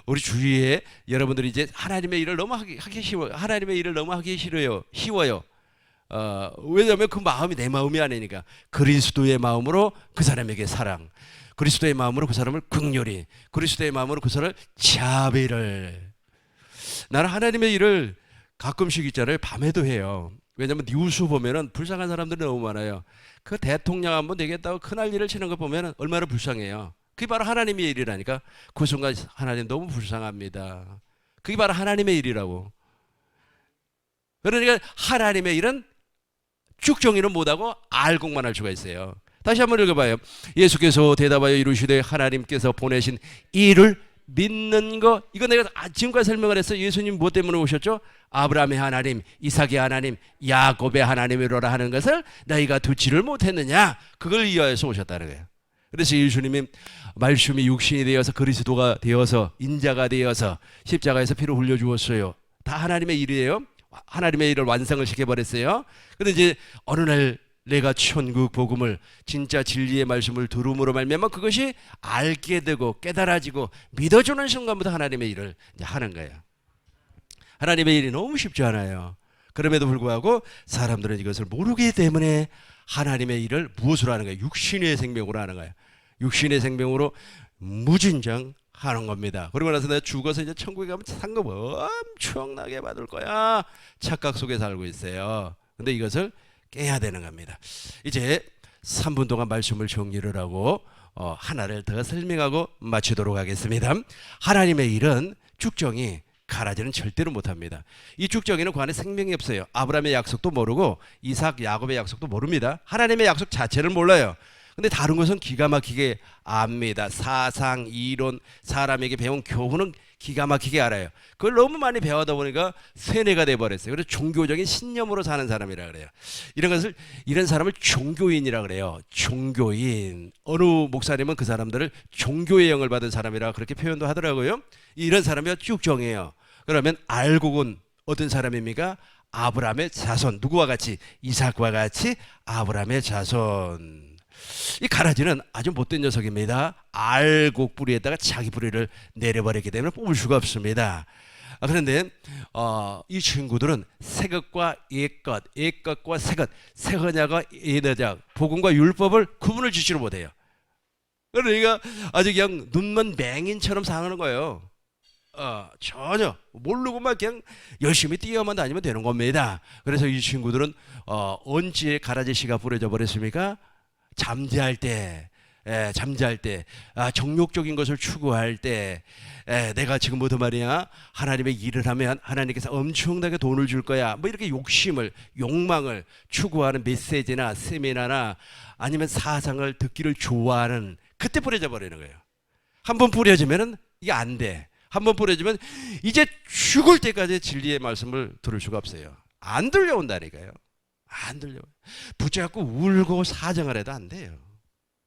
우리 주위에 여러분들이 이제 하나님의 일을 너무 하기 쉬워요. 하나님의 일을 너무 하기 쉬워요. 왜냐하면 그 마음이 내 마음이 아니니까. 그리스도의 마음으로 그 사람에게 사랑, 그리스도의 마음으로 그 사람을 긍휼히, 그리스도의 마음으로 그 사람을 자비를. 나는 하나님의 일을 가끔씩 있잖아요. 밤에도 해요. 왜냐하면 뉴스 보면은 불쌍한 사람들이 너무 많아요. 그 대통령 한번 되겠다고 큰할 일을 치는 거 보면 얼마나 불쌍해요. 그게 바로 하나님의 일이라니까. 그 순간 하나님 너무 불쌍합니다. 그게 바로 하나님의 일이라고. 그러니까 하나님의 일은 쭉정이는 못하고 알곡만 할 수가 있어요. 다시 한번 읽어봐요. 예수께서 대답하여 이루시되 하나님께서 보내신 일을 믿는 거. 이거 내가 지금까지 설명을 했어요. 예수님 무엇 때문에 오셨죠? 아브라함의 하나님, 이삭의 하나님, 야곱의 하나님이로라 하는 것을 너희가 듣지를 못했느냐. 그걸 이해해서 오셨다는 거예요. 그래서 예수님이 말씀이 육신이 되어서 그리스도가 되어서 인자가 되어서 십자가에서 피를 흘려주었어요. 다 하나님의 일이에요. 하나님의 일을 완성을 시켜버렸어요. 그런데 이제 어느 날 내가 천국 복음을, 진짜 진리의 말씀을 들음으로 말미암아 그것이 알게 되고 깨달아지고 믿어주는 순간부터 하나님의 일을 이제 하는 거예요. 하나님의 일이 너무 쉽지 않아요. 그럼에도 불구하고 사람들은 이것을 모르기 때문에 하나님의 일을 무엇으로 하는 거예요? 육신의 생명으로 하는 거예요. 육신의 생명으로 무진장 하는 겁니다. 그러고 나서 내가 죽어서 이제 천국에 가면 상급 엄청나게 받을 거야. 착각 속에 살고 있어요. 근데 이것을 깨야 되는 겁니다. 이제 3분 동안 말씀을 정리를 하고 하나를 더 설명하고 마치도록 하겠습니다. 하나님의 일은 쭉정이 가라지는 절대로 못합니다. 이 쭉정이는 그 안에 생명이 없어요. 아브라함의 약속도 모르고 이삭, 야곱의 약속도 모릅니다. 하나님의 약속 자체를 몰라요. 근데 다른 것은 기가 막히게 압니다. 사상, 이론, 사람에게 배운 교훈은 기가 막히게 알아요. 그걸 너무 많이 배워다 보니까 세뇌가 돼버렸어요. 그래서 종교적인 신념으로 사는 사람이라 그래요. 이런 사람을 종교인이라 그래요. 종교인. 어느 목사님은 그 사람들을 종교의 영을 받은 사람이라 그렇게 표현도 하더라고요. 이런 사람이 쭉정이에요. 그러면 알곡은 어떤 사람입니까? 아브라함의 자손. 누구와 같이? 이삭과 같이 아브라함의 자손. 이 가라지는 아주 못된 녀석입니다. 알곡 뿌리에다가 자기 뿌리를 내려버리기 때문에 뽑을 수가 없습니다. 그런데 이 친구들은 새것과 옛것, 옛것과 새것, 새거냐가 옛어작, 복음과 율법을 구분을 짓지를 못해요. 그러니까 아주 그냥 눈먼 맹인처럼 사는 거예요. 전혀 모르고만 그냥 열심히 뛰어만 다니면 되는 겁니다. 그래서 이 친구들은 언제 가라지씨가 뿌려져 버렸습니까? 잠자할 때, 잠자할 때, 정욕적인 것을 추구할 때, 내가 지금 뭐든 말이야, 하나님의 일을 하면 하나님께서 엄청나게 돈을 줄 거야, 뭐 이렇게 욕심을, 욕망을 추구하는 메시지나 세미나나 아니면 사상을 듣기를 좋아하는, 그때 뿌려져 버리는 거예요. 한번 뿌려지면은 이게 안 돼. 한번 뿌려지면 이제 죽을 때까지 진리의 말씀을 들을 수가 없어요. 안 들려온다니까요. 안 들려. 붙잡고 울고 사정을 해도 안 돼요.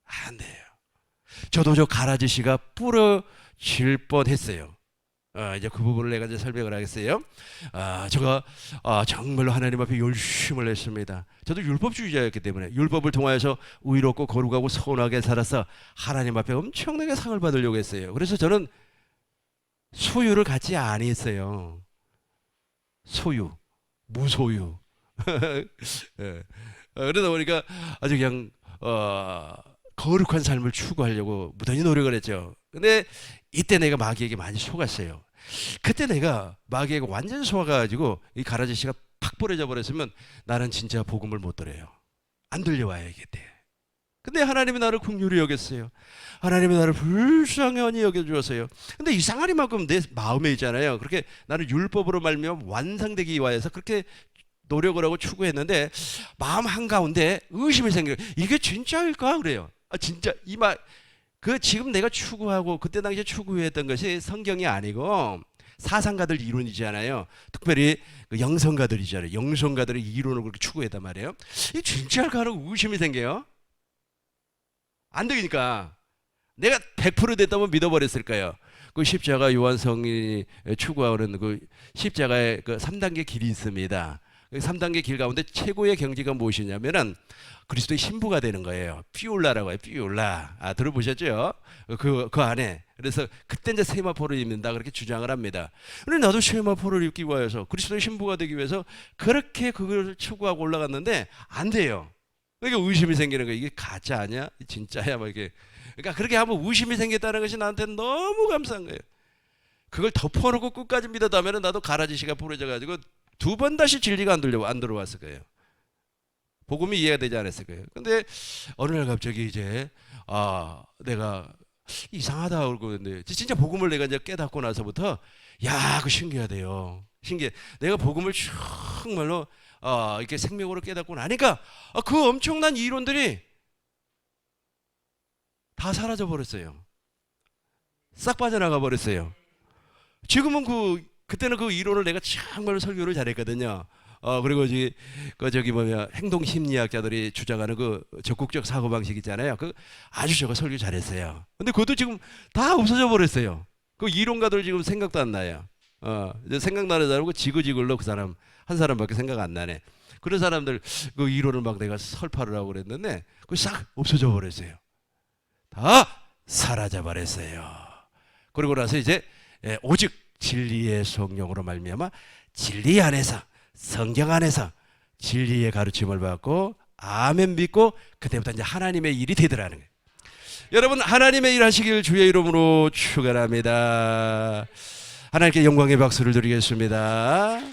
안 돼요. 저도 저 가라지씨가 부러질 뻔했어요. 이제 그 부분을 내가 이제 설명을 하겠어요. 제가 정말로 하나님 앞에 열심을 했습니다. 저도 율법주의자였기 때문에 율법을 통하여서 의롭고 거룩하고 선하게 살아서 하나님 앞에 엄청나게 상을 받으려고 했어요. 그래서 저는 소유를 갖지 아니했어요. 소유, 무소유. 그러다 보니까 아주 그냥 거룩한 삶을 추구하려고 무던히 노력을 했죠. 근데 이때 내가 마귀에게 많이 속았어요. 그때 내가 마귀에게 완전 속아가지고 이 가라지씨가 팍 버려져 버렸으면 나는 진짜 복음을 못 들어요. 안 들려와요 이게 때. 근데 하나님이 나를 긍휼히 여겼어요. 하나님이 나를 불쌍히 여겨주었어요. 근데 이상하리만큼 내 마음에 있잖아요. 그렇게 나는 율법으로 말미암아 완성되기 위하여서 그렇게 노력을 하고 추구했는데 마음 한가운데 의심이 생겨요. 이게 진짜일까? 그래요. 진짜 이 말, 그 지금 내가 추구하고 그때 당시에 추구했던 것이 성경이 아니고 사상가들 이론이잖아요. 특별히 그 영성가들이잖아요. 영성가들의 이론을 그렇게 추구했단 말이에요. 이게 진짜일까 하는 의심이 생겨요. 안 되니까 내가 100% 됐다면 믿어버렸을까요? 그 십자가 요한성이 추구하는 그 십자가의 그 3단계 길이 있습니다. 그 3단계 길 가운데 최고의 경지가 무엇이냐면은 그리스도의 신부가 되는 거예요. 피올라라고 해요. 피올라. 들어보셨죠? 그 안에. 그래서 그때 이제 세마포를 입는다 그렇게 주장을 합니다. 근데 나도 세마포를 입기 위해서 그리스도의 신부가 되기 위해서 그렇게 그걸 추구하고 올라갔는데 안 돼요. 그러니까 의심이 생기는 거예요. 이게 가짜 아니야? 진짜야? 뭐 이게. 그러니까 그렇게 하면 의심이 생겼다는 것이 나한테 너무 감사한 거예요. 그걸 덮어놓고 끝까지 믿었다면 나도 가라지씨가 부러져가지고 두 번 다시 진리가 안 들어왔을 거예요. 복음이 이해가 되지 않았을 거예요. 근데 어느 날 갑자기 이제 내가 이상하다 그러고 있는데 진짜 복음을 내가 이제 깨닫고 나서부터 그 신기하대요. 신기해. 내가 복음을 정말로 이렇게 생명으로 깨닫고 나니까 그 엄청난 이론들이 다 사라져 버렸어요. 싹 빠져나가 버렸어요. 지금은 그때는 그 이론을 내가 정말로 설교를 잘했거든요. 그리고 저기 뭐냐 행동 심리학자들이 주장하는 그 적극적 사고 방식 있잖아요. 그 아주 제가 설교 잘했어요. 근데 그것도 지금 다 없어져 버렸어요. 그 이론가들 지금 생각도 안 나요. 이제 생각나는 사람은 지그지글로 그 사람 한 사람밖에 생각 안 나네. 그런 사람들 그 이론을 막 내가 설파를 하고 그랬는데 그 싹 없어져 버렸어요. 다 사라져 버렸어요. 그러고 나서 이제 오직 진리의 성령으로 말미암아 진리 안에서 성경 안에서 진리의 가르침을 받고 아멘 믿고 그때부터 이제 하나님의 일이 되더라는 거예요. 여러분 하나님의 일 하시길 주의 이름으로 축원합니다. 하나님께 영광의 박수를 드리겠습니다.